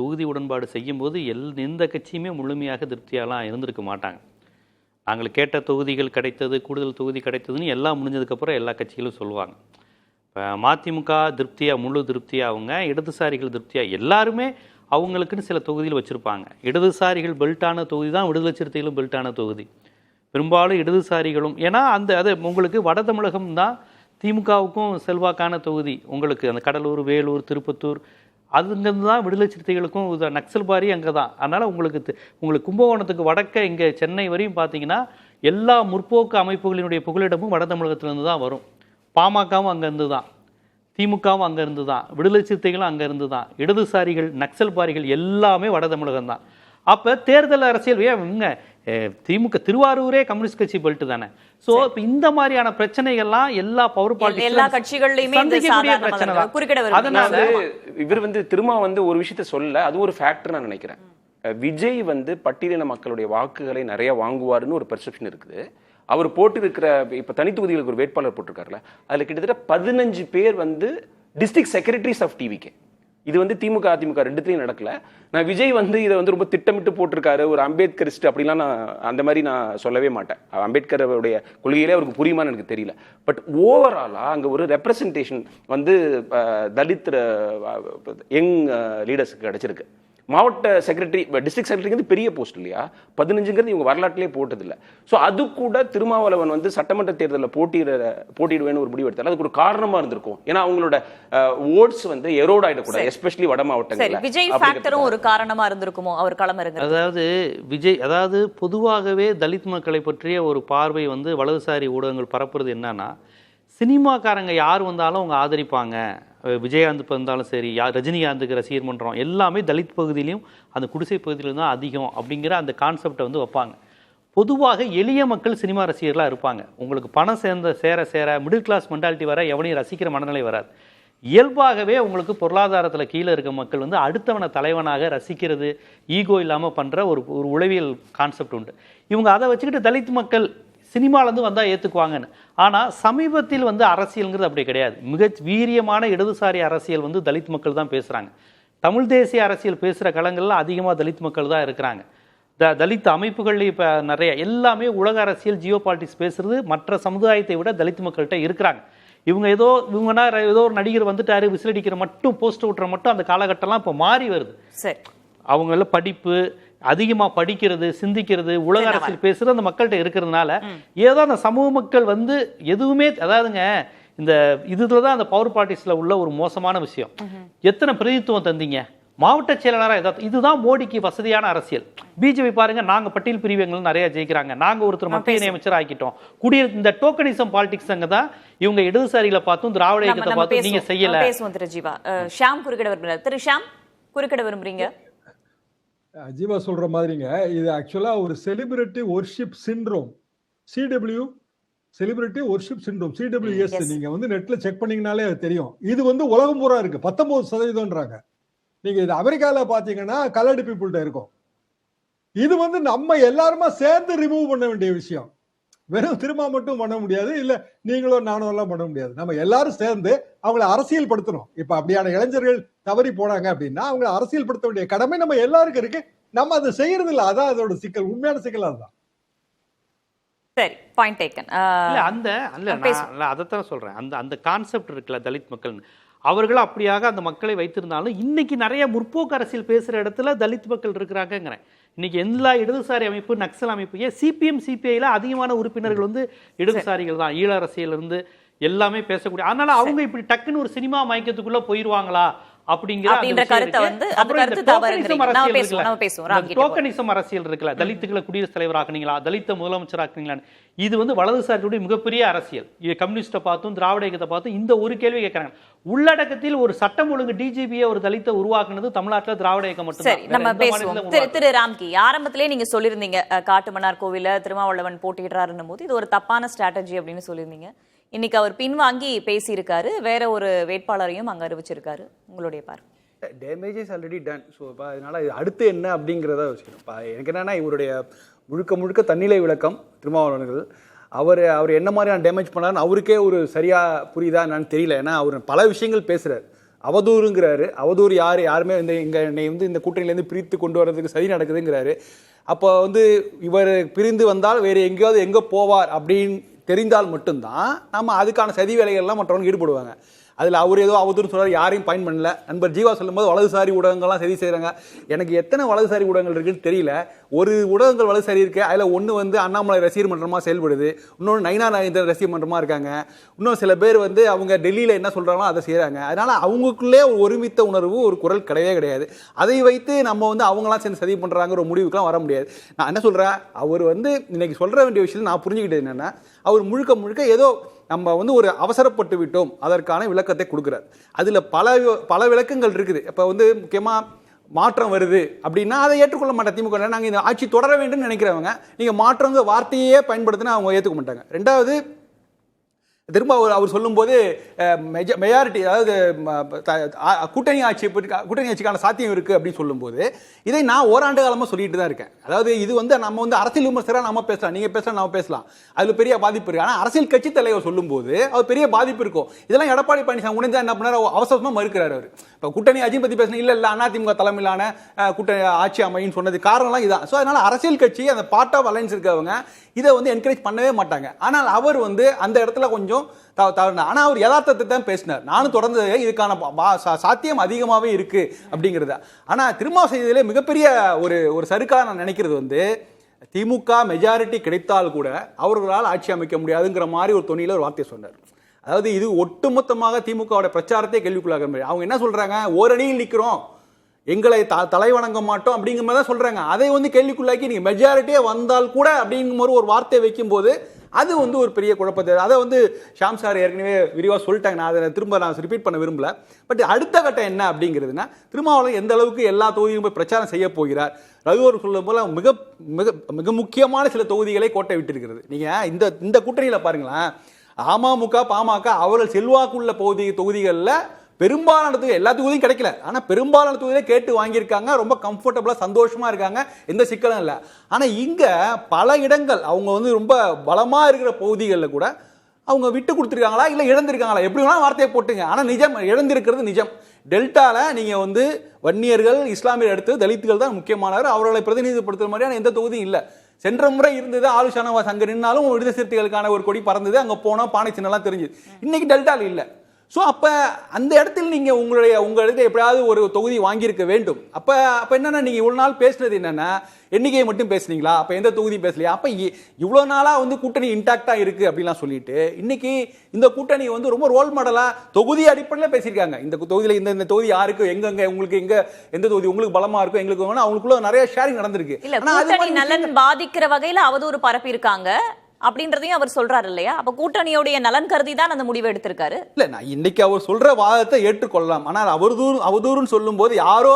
தொகுதி உடன்பாடு செய்யும் போது எந்த கட்சியுமே முழுமையாக திருப்தியாலாம் இருந்திருக்க மாட்டாங்க. நாங்கள் கேட்ட தொகுதிகள் கிடைத்தது, கூடுதல் தொகுதி கிடைத்ததுன்னு எல்லாம் முடிஞ்சதுக்கப்புறம் எல்லா கட்சிகளும் சொல்லுவாங்க. இப்போ மதிமுக திருப்தியாக, முழு திருப்தியாக, அவங்க இடதுசாரிகள் திருப்தியாக, எல்லாருமே அவங்களுக்குன்னு சில தொகுதியில் வச்சுருப்பாங்க. இடதுசாரிகள் பெல்ட்டான தொகுதி தான் விடுதலை சிறுத்தைகளும் பெல்ட்டான தொகுதி. பெரும்பாலும் இடதுசாரிகளும், ஏன்னா அது உங்களுக்கு வட தமிழகம் தான் திமுகவுக்கும் செல்வாக்கான தொகுதி. உங்களுக்கு அந்த கடலூர், வேலூர், திருப்பத்தூர், அதுங்கிறது தான் விடுதலை சிறுத்தைகளுக்கும் நக்சல் பாரி அங்கே தான். அதனால் உங்களுக்கு கும்பகோணத்துக்கு வடக்க இங்கே சென்னை வரையும் பார்த்தீங்கன்னா எல்லா முற்போக்கு அமைப்புகளினுடைய புகலிடமும் வட தமிழகத்திலேருந்து தான் வரும். பாமகவும் அங்கேருந்து தான், திமுகவும் அங்கேருந்து தான், விடுதலை சிறுத்தைகளும் அங்கேருந்து தான், இடதுசாரிகள், நக்சல் பாரிகள் எல்லாமே வட தமிழகம் தான். அப்போ தேர்தல் அரசியல் இவங்க திமுக திருவாரூரே கம்யூனிஸ்ட் கட்சி பெல்ட் தானே. ஸோ இப்போ இந்த மாதிரியான பிரச்சனைகள்லாம் எல்லா பவர் பார்ட்டி எல்லா கட்சிகள்லையுமே பிரச்சனை தான். அதனால இவர் வந்து திரும்ப வந்து ஒரு விஷயத்த சொல்ல, அது ஒரு ஃபேக்டர் நான் நினைக்கிறேன். விஜய் வந்து பட்டியலின மக்களுடைய வாக்குகளை நிறைய வாங்குவாருன்னு ஒரு பெர்செப்ஷன் இருக்குது. அவர் போட்டிருக்கிற இப்போ தனி தொகுதிகளுக்கு ஒரு வேட்பாளர் போட்டிருக்காருல, அதில் கிட்டத்தட்ட 15 பேர் வந்து டிஸ்ட்ரிக்ட் செக்ரட்டரிஸ் ஆஃப் டிவிகே. இது வந்து திமுக அதிமுக ரெண்டுத்தையும் நடக்கல. நான் விஜய் வந்து இதை வந்து ரொம்ப திட்டமிட்டு போட்டிருக்காரு, ஒரு அம்பேத்கரிஸ்ட் அப்படிலாம் நான் அந்த மாதிரி நான் சொல்லவே மாட்டேன். அம்பேத்கருடைய கொள்கையிலே அவருக்கு புரியுமான்னு எனக்கு தெரியல. பட் ஓவராலாக அங்கே ஒரு ரெப்ரசன்டேஷன் வந்து தலித் யங் லீடர்ஸுக்கு கிடைச்சிருக்கு. மாவட்ட செக்ரட்டரி, டிஸ்ட்ரிக்ட் செக்ரட்டரிங்கிறது பெரிய போஸ்ட் இல்லையா, 15ங்கிறது இவங்க வரலாற்றிலே போட்டதில்லை. ஸோ அது கூட திருமாவளவன் வந்து சட்டமன்ற தேர்தலில் போட்டிடுவேன்னு ஒரு முடிவு எடுத்தாலும் அதுக்கு ஒரு காரணமாக இருந்திருக்கும். ஏன்னா அவங்களோட ஓட்ஸ் வந்து எரோட் ஆகிடக்கூடாது, எஸ்பெஷலி வட மாவட்டங்கள். விஜய் ஃபேக்டரும் ஒரு காரணமாக இருந்திருக்குமோ அவர் களமிறங்க. அதாவது விஜய், அதாவது பொதுவாகவே தலித் மக்களை பற்றிய ஒரு பார்வை வந்து வலதுசாரி ஊடகங்கள் பரப்புறது என்னன்னா, சினிமாக்காரங்க யார் வந்தாலும் அவங்க ஆதரிப்பாங்க. விஜயகாந்த் வந்தாலும் சரி, ரஜினிகாந்துக்கு ரசிகர் மன்றம் எல்லாமே தலித் பகுதியிலையும் அந்த குடிசை பகுதியிலும் தான் அதிகம் அப்படிங்கிற அந்த கான்செப்டை வந்து வைப்பாங்க. பொதுவாக எளிய மக்கள் சினிமா ரசிகர்களாக இருப்பாங்க. உங்களுக்கு பணம் சேர மிடில் கிளாஸ் மென்டாலிட்டி வர எவனையும் ரசிக்கிற மனநிலை வராது. இயல்பாகவே உங்களுக்கு பொருளாதாரத்தில் கீழே இருக்க மக்கள் வந்து அடுத்தவனை தலைவனாக ரசிக்கிறது, ஈகோ இல்லாமல் பண்ணுற ஒரு உளவியல் கான்செப்ட் உண்டு. இவங்க அதை வச்சுக்கிட்டு தலித் மக்கள் சினிமாலேருந்து வந்தால் ஏற்றுக்குவாங்கன்னு. ஆனால் சமீபத்தில் வந்து அரசியல்ங்கிறது அப்படி கிடையாது. மிக வீரியமான இடதுசாரி அரசியல் வந்து தலித் மக்கள் தான் பேசுகிறாங்க. தமிழ் தேசிய அரசியல் பேசுகிற களங்களில் அதிகமாக தலித் மக்கள் தான் இருக்கிறாங்க. தலித் அமைப்புகள்லேயும் இப்போ நிறைய எல்லாமே உலக அரசியல், ஜியோ பாலிட்டிக்ஸ் பேசுகிறது மற்ற சமுதாயத்தை விட தலித் மக்கள்கிட்ட இருக்கிறாங்க. இவங்கன்னா ஏதோ ஒரு நடிகர் வந்துட்டாரு விசிலடிக்கிற மட்டும், போஸ்ட் விட்டுற மட்டும் அந்த காலகட்டம்லாம் இப்போ மாறி வருது. சரி, அவங்கள படிப்பு அதிகமாக படிக்கிறது, சிந்திக்கிறது, உலக அரசியல் பேசுறது அந்த மக்கள்கிட்ட இருக்கிறதுனால ஏதோ அந்த சமூக மக்கள் வந்து எதுவுமே, அதாவதுங்க இந்த இதுல தான் அந்த பவர் பார்ட்டிஸ்ல உள்ள ஒரு மோசமான விஷயம். எத்தனை பிரதித்துவம் தந்தீங்க, மாவட்ட செயலாளராக ஏதாவது, இதுதான் மோடிக்கு வசதியான அரசியல். பிஜேபி பாருங்க, நாங்க பட்டியல் பிரிவுகள் நிறைய ஜெயிக்கிறாங்க, நாங்க ஒருத்தர் மத்திய நியமிச்சர் ஆக்கிட்டோம். இந்த டோக்கனிசம் பாலிடிக்ஸ் அங்க தான் இவங்க இடதுசாரிகளை பார்த்தும் திராவிட இயக்கத்தை பார்த்தும் நீங்க செய்யல. திரு ஜீவா, ஷாம் குறுக்கிட விரும்புறீங்க. திரு ஷாம் குறுக்கிட விரும்புறீங்க. ஜீவா சொல்ற மாதிரிங்க, இது ஆக்சுவலா ஒரு celebrity worship syndrome. CW celebrity worship syndrome, CWS. நீங்க வந்து நெட்ல செக் பண்ணீங்கனாலே அது தெரியும். இது வந்து உலகம் பூரா இருக்கு, 19%. நீங்க இது அமெரிக்கால பாத்தீங்கன்னா கலர்டு பீப்புள்கிட்ட இருக்கும். இது வந்து நம்ம எல்லாருமா சேர்ந்து ரிமூவ் பண்ண வேண்டிய விஷயம். வெறும் திரும்ப மட்டும் பண்ண முடியாது, இல்ல நீங்களும் நானும் எல்லாம் பண்ண முடியாது. நம்ம எல்லாரும் சேர்ந்து அவங்களை அரசியல் படுத்தணும். இப்ப அப்படியான இளைஞர்கள் தவறி போனாங்க அப்படின்னா அவங்களை அரசியல் படுத்த வேண்டிய கடமை நம்ம எல்லாருக்கும் இருக்கு. நம்ம அதை செய்யறது இல்ல. அதான் அதோட சிக்கல், உண்மையான சிக்கல் அதுதான். சரி, பாயிண்ட் டேக்கன். நான் அதைத்தான் சொல்றேன். அந்த கான்செப்ட் இருக்குல்ல, தலித் மக்கள் அவர்கள் அப்படியாக அந்த மக்களை வைத்திருந்தாலும் இன்னைக்கு நிறைய முற்போக்கு அரசியல் பேசுற இடத்துல தலித் மக்கள் இருக்கிறாங்கிறேன். இன்னைக்கு எல்லா இடதுசாரி அமைப்பு, நக்சல் அமைப்பு, ஏன் சிபிஎம் சிபிஐல அதிகமான உறுப்பினர்கள் வந்து இடதுசாரிகள் தான். ஈழ அரசியல் இருந்து எல்லாமே பேசக்கூடிய. அதனால அவங்க இப்படி டக்குன்னு ஒரு சினிமா மயக்கத்துக்குள்ள போயிருவாங்களா அப்படிங்கிற கருத்தை வந்து டோக்கனிசம் அரசியல் இருக்குல்ல, தலித்துகளை குடியரசுத் தலைவர் ஆக்குனீங்களா, தலித்த முதலமைச்சர் ஆக்குனீங்களா, இது வந்து வலதுசாரிகளுடைய மிகப்பெரிய அரசியல். இது கம்யூனிஸ்ட பார்த்தும் திராவிட இயக்கத்தை பார்த்தும் இந்த ஒரு கேள்வி கேட்கறாங்க. உள்ளடக்கத்தில் ஒரு சட்டம் ஒழுங்கு டிஜிபியை ஒரு தலித்தை உருவாக்குனது தமிழ்நாட்டில் திராவிட இயக்கம் மட்டும். நம்ம பேசுவோம். திரு ராம்கி, ஆரம்பத்திலே நீங்க சொல்லியிருந்தீங்க காட்டுமன்னார் கோவில திருமாவளவன் போட்டியிடுறாருன்னும் போது இது ஒரு தப்பான ஸ்ட்ராட்டஜி அப்படின்னு சொல்லியிருந்தீங்க. இன்னைக்கு அவர் பின்வாங்கி பேசியிருக்காரு, வேற ஒரு வேட்பாளரையும் அங்க அறிவிச்சிருக்காரு. உங்களுடைய பார்வை? Damage is already done. So இப்போ அதனால அடுத்து என்ன அப்படிங்கிறத வச்சுக்கணும். இப்போ எனக்கு என்னன்னா, இவருடைய முழுக்க தன்னிலை விளக்கம் திருமாவளவர்கள் அவர் என்ன மாதிரியான டேமேஜ் பண்ணாருன்னு அவருக்கே ஒரு சரியா புரியுதா என்னன்னு தெரியல. ஏன்னா அவர் பல விஷயங்கள் பேசுறாரு, அவதூறுங்கிறாரு. அவதூறு யாருமே என்னை வந்து இந்த கூட்டணியிலேருந்து பிரித்து கொண்டு வர்றதுக்கு சரி நடக்குதுங்கிறாரு. அப்போ வந்து இவர் பிரிந்து வந்தால் வேறு எங்கேயாவது எங்கே போவார் அப்படின்னு தெரிந்தால் மட்டும்தான் நம்ம அதுக்கான சதி வேலைகள்லாம் மற்றவங்க ஈடுபடுவாங்க. அதில் அவர் ஏதோ அவதூறு சொல்றாரு, யாரையும் பாயிண்ட் பண்ணல. நண்பர் ஜீவா சொல்லும்போது வலதுசாரி ஊடகங்கள்லாம் சரி செய்கிறாங்க. எனக்கு எத்தனை வலதுசாரி ஊடகங்கள் இருக்குன்னு தெரியல. ஒரு ஊடகங்கள் வலதுசாரி இருக்கு, அதில் ஒன்று வந்து அண்ணாமலை ரசிகர் மன்றமாக செயல்படுது, இன்னொன்று நயினா நாகேந்திரன் ரசிகர் மன்றமாக இருக்காங்க, இன்னும் சில பேர் வந்து அவங்க டெல்லியில் என்ன சொல்கிறாங்களோ அதை செய்கிறாங்க. அதனால் அவங்களுக்குள்ளே ஒரு ஒருமித்த உணர்வு, ஒரு குரல் கிடையாது. அதை வைத்து நம்ம வந்து அவங்களாம் சேர்ந்து சதி பண்ணுறாங்கிற ஒரு முடிவுக்கெலாம் வர முடியாது. நான் என்ன சொல்கிறேன், அவர் வந்து இன்னைக்கு சொல்கிற வேண்டிய விஷயத்தை நான் புரிஞ்சுக்கிட்டது என்னென்னா, அவர் முழுக்க ஏதோ நம்ம வந்து ஒரு அவசரப்பட்டு விட்டோம் அதற்கான விளக்கத்தை கொடுக்குறாரு. அதில் பல விளக்கங்கள் இருக்குது. இப்போ வந்து முக்கியமாக மாற்றம் வருது அப்படின்னா அதை ஏற்றுக்கொள்ள மாட்டேன் திமுக. நாங்கள் இந்த ஆட்சி தொடர வேண்டும் நினைக்கிறவங்க நீங்கள் மாற்றங்க வார்த்தையே பயன்படுத்தினா அவங்க ஏற்றுக்க மாட்டாங்க. ரெண்டாவது, திரும்ப அவர் சொல்லும்போது மெஜாரிட்டி, அதாவது கூட்டணி ஆட்சிக்கான சாத்தியம் இருக்குது அப்படின்னு சொல்லும்போது இதை நான் ஓராண்டு காலமாக சொல்லிட்டு தான் இருக்கேன். அதாவது இது வந்து நம்ம வந்து அரசியல் விமர்சகராக நம்ம பேசலாம், நீங்கள் பேசலாம், நம்ம பேசலாம், அதில் பெரிய பாதிப்பு இருக்குது. ஆனால் அரசியல் கட்சி தலைவர் சொல்லும்போது அது பெரிய பாதிப்பு இருக்கும். இதெல்லாம் எடப்பாடி பழனிசாமி உடனே என்ன பண்ணார், அவசரமாக மறுக்கிறார். அவர் இப்போ கூட்டணி ஆட்சியை பற்றி பேசினா இல்லை அதிமுக தலைமையிலான கூட்டணி ஆட்சி அமைன்னு சொன்னது காரணம்லாம் இதான். ஸோ அதனால் அரசியல் கட்சி அந்த பார்ட் ஆஃப் அலைன்ஸ் இருக்கவங்க இதை வந்து என்கரேஜ் பண்ணவே மாட்டாங்க. ஆனால் அவர் வந்து அந்த இடத்துல கொஞ்சம் தவறு. ஆனால் அவர் யதார்த்தத்தை தான் பேசினார். நானும் தொடர்ந்து இதுக்கான சாத்தியம் அதிகமாகவே இருக்கு அப்படிங்கிறத. ஆனால் திரும்ப செய்ததிலே மிகப்பெரிய ஒரு சறுக்கலாக நான் நினைக்கிறது வந்து, திமுக மெஜாரிட்டி கிடைத்தால் கூட அவர்களால் ஆட்சி அமைக்க முடியாதுங்கிற மாதிரி ஒரு தொனியில் ஒரு வார்த்தையை சொன்னார். அதாவது இது ஒட்டுமொத்தமாக திமுகவோட பிரச்சாரத்தை கேள்விக்குள்ளாக மாதிரி. அவங்க என்ன சொல்றாங்க, ஓரணியில் நிற்கிறோம், எங்களை தலை வணங்க மாட்டோம் அப்படிங்கிற மாதிரி தான் சொல்றாங்க. அதை வந்து கேள்விக்குள்ளாக்கி நீங்க மெஜாரிட்டியே வந்தால் கூட அப்படிங்கிற ஒரு வார்த்தையை வைக்கும் போது அது வந்து ஒரு பெரிய குழப்பத்தை. அதை வந்து ஷாம் சார் ஏற்கனவே விரிவாக சொல்லிட்டாங்க, நான் அதை திரும்ப ரிப்பீட் பண்ண விரும்பல. பட் அடுத்த கட்டம் என்ன அப்படிங்கிறதுனா, திருமாவளவன் எந்த அளவுக்கு எல்லா தொகுதியும் போய் பிரச்சாரம் செய்ய போகிறார். ரகுவர் சொல்லும் போல மிக மிக மிக முக்கியமான சில தொகுதிகளை கோட்டை விட்டிருக்கிறது. நீங்க இந்த கூட்டணியில் பாருங்களேன், அமமுக பாமக அவர்கள் செல்வாக்குள்ள தொகுதிகளில் பெரும்பாலான எல்லா தொகுதியும் கிடைக்கல, ஆனால் பெரும்பாலான தொகுதியிலே கேட்டு வாங்கியிருக்காங்க. ரொம்ப கம்ஃபர்டபுளாக சந்தோஷமா இருக்காங்க, எந்த சிக்கலும் இல்லை. ஆனால் இங்கே பல இடங்கள் அவங்க வந்து ரொம்ப பலமாக இருக்கிற பகுதிகளில் கூட அவங்க விட்டு கொடுத்துருக்காங்களா இல்லை இழந்திருக்காங்களா, எப்படி வேணாலும் வார்த்தையை போட்டுங்க. ஆனால் நிஜம், இழந்திருக்கிறது நிஜம். டெல்டாவில் நீங்கள் வந்து வன்னியர்கள், இஸ்லாமியர் அடுத்து தலித்துகள் தான் முக்கியமானவர். அவர்களை பிரதிநிதிப்படுத்துகிற மாதிரியான எந்த தொகுதியும் இல்லை. சென்ற முறை இருந்தது ஆளு ஷானவாஸ் அங்கே நின்னாலும் விடுதலை சிறுத்தைகளுக்கான ஒரு கொடி பறந்தது, அங்கே போனோம் பானை சின்னலாம் தெரிஞ்சுது. இன்னைக்கு டெல்டாவில் இல்லை. ஸோ அப்போ அந்த இடத்துல நீங்கள் உங்கள் இடத்துல எப்படியாவது ஒரு தொகுதி வாங்கியிருக்க வேண்டும். அப்போ என்னென்னா, நீங்கள் இவ்வளோ நாள் பேசுனது என்னென்னா எண்ணிக்கையை மட்டும் பேசுனீங்களா, அப்போ எந்த தொகுதி பேசலையா, அப்போ இவ்வளோ நாளாக வந்து கூட்டணி இன்டாக்டாக இருக்குது அப்படின்லாம் சொல்லிட்டு இன்னைக்கு இந்த கூட்டணி வந்து ரொம்ப ரோல் மாடலாக தொகுதி அடிப்படையில் பேசியிருக்காங்க. இந்த தொகுதியில் இந்த தொகுதி யாருக்கு எங்கெங்க உங்களுக்கு எந்த தொகுதி உங்களுக்கு பலமாக இருக்கும் எங்களுக்கு அவங்களுக்குள்ள நிறைய ஷேரிங் நடந்திருக்கு. நலன் பாதிக்கிற வகையில் அவதூறு பரப்பி இருக்காங்க. அப்படின்றதையும் அவர் சொல்றாரு இல்லையா? அப்ப கூட்டணியோடைய நலன் கருதி தான் அந்த முடிவை எடுத்திருக்காரு. இல்ல, நான் இன்னைக்கு அவர் சொல்ற வாதத்தை ஏற்றுக்கொள்ளலாம். ஆனால் அவதூறுன்னு சொல்லும் போது யாரோ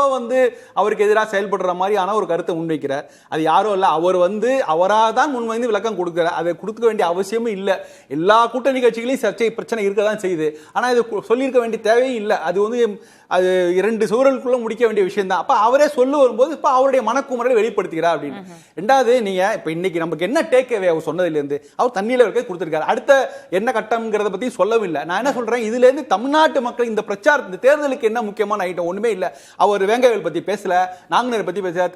அவருக்கு எதிராக செயல்படுற மாதிரியான ஒரு கருத்தை முன்வைக்கிறார். அது யாரோ இல்ல, அவர் அவராக தான் முன்வந்து விளக்கம் கொடுக்கிறார். அதை கொடுக்க வேண்டிய அவசியமும் இல்லை. எல்லா கூட்டணி கட்சிகளையும் சர்ச்சை பிரச்சனை இருக்க தான் செய்யுது. ஆனா இது சொல்லியிருக்க வேண்டிய தேவையும் இல்லை. அது இரண்டு சுவர்களுக்குள்ள முடிக்க வேண்டிய விஷயம் தான். அப்ப அவரே சொல்லு வரும்போது இப்ப அவருடைய மனக்குமுறையை வெளிப்படுத்துகிறார் அப்படின்னு. ரெண்டாவது, நீங்க இப்ப இன்னைக்கு நமக்கு என்ன டேக்அவே அவர் சொன்னதுல இருந்து, அவர் தண்ணியில கொடுத்திருக்காரு. அடுத்த என்ன கட்டம்ங்கிறத பத்தி சொல்லவில்லை. நான் என்ன சொல்றேன், இதுல இருந்து தமிழ்நாட்டு மக்கள் இந்த பிரச்சார இந்த தேர்தலுக்கு என்ன முக்கியமான ஐட்டம் ஒண்ணுமே இல்லை. அவர் வேங்கைகள் பத்தி பேசல, நாங்குநேர் பத்தி பேச.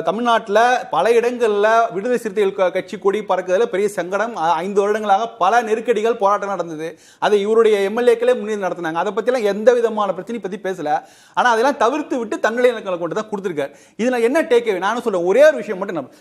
தமிழ்நாட்டில் பல இடங்கள்ல விடுதலை சிறுத்தைகள் கட்சி கொடி பறக்குறதுல பெரிய சங்கடம். 5 வருடங்களாக பல நெருக்கடிகள், போராட்டம் நடந்தது. அதை இவருடைய எம்எல்ஏக்களே முன்னேறி நடத்தினாங்க. அதை பத்தி எல்லாம் எந்த விதமான பிரச்சனை பத்தி பேசல. ஆனா அதெல்லாம் தவிர்த்து விட்டு தன்னிலை கொண்டு தான் கொடுத்திருக்காரு. இதுல என்ன டேக்அவே, நானும் சொல்றேன், ஒரே ஒரு விஷயம் மட்டும்.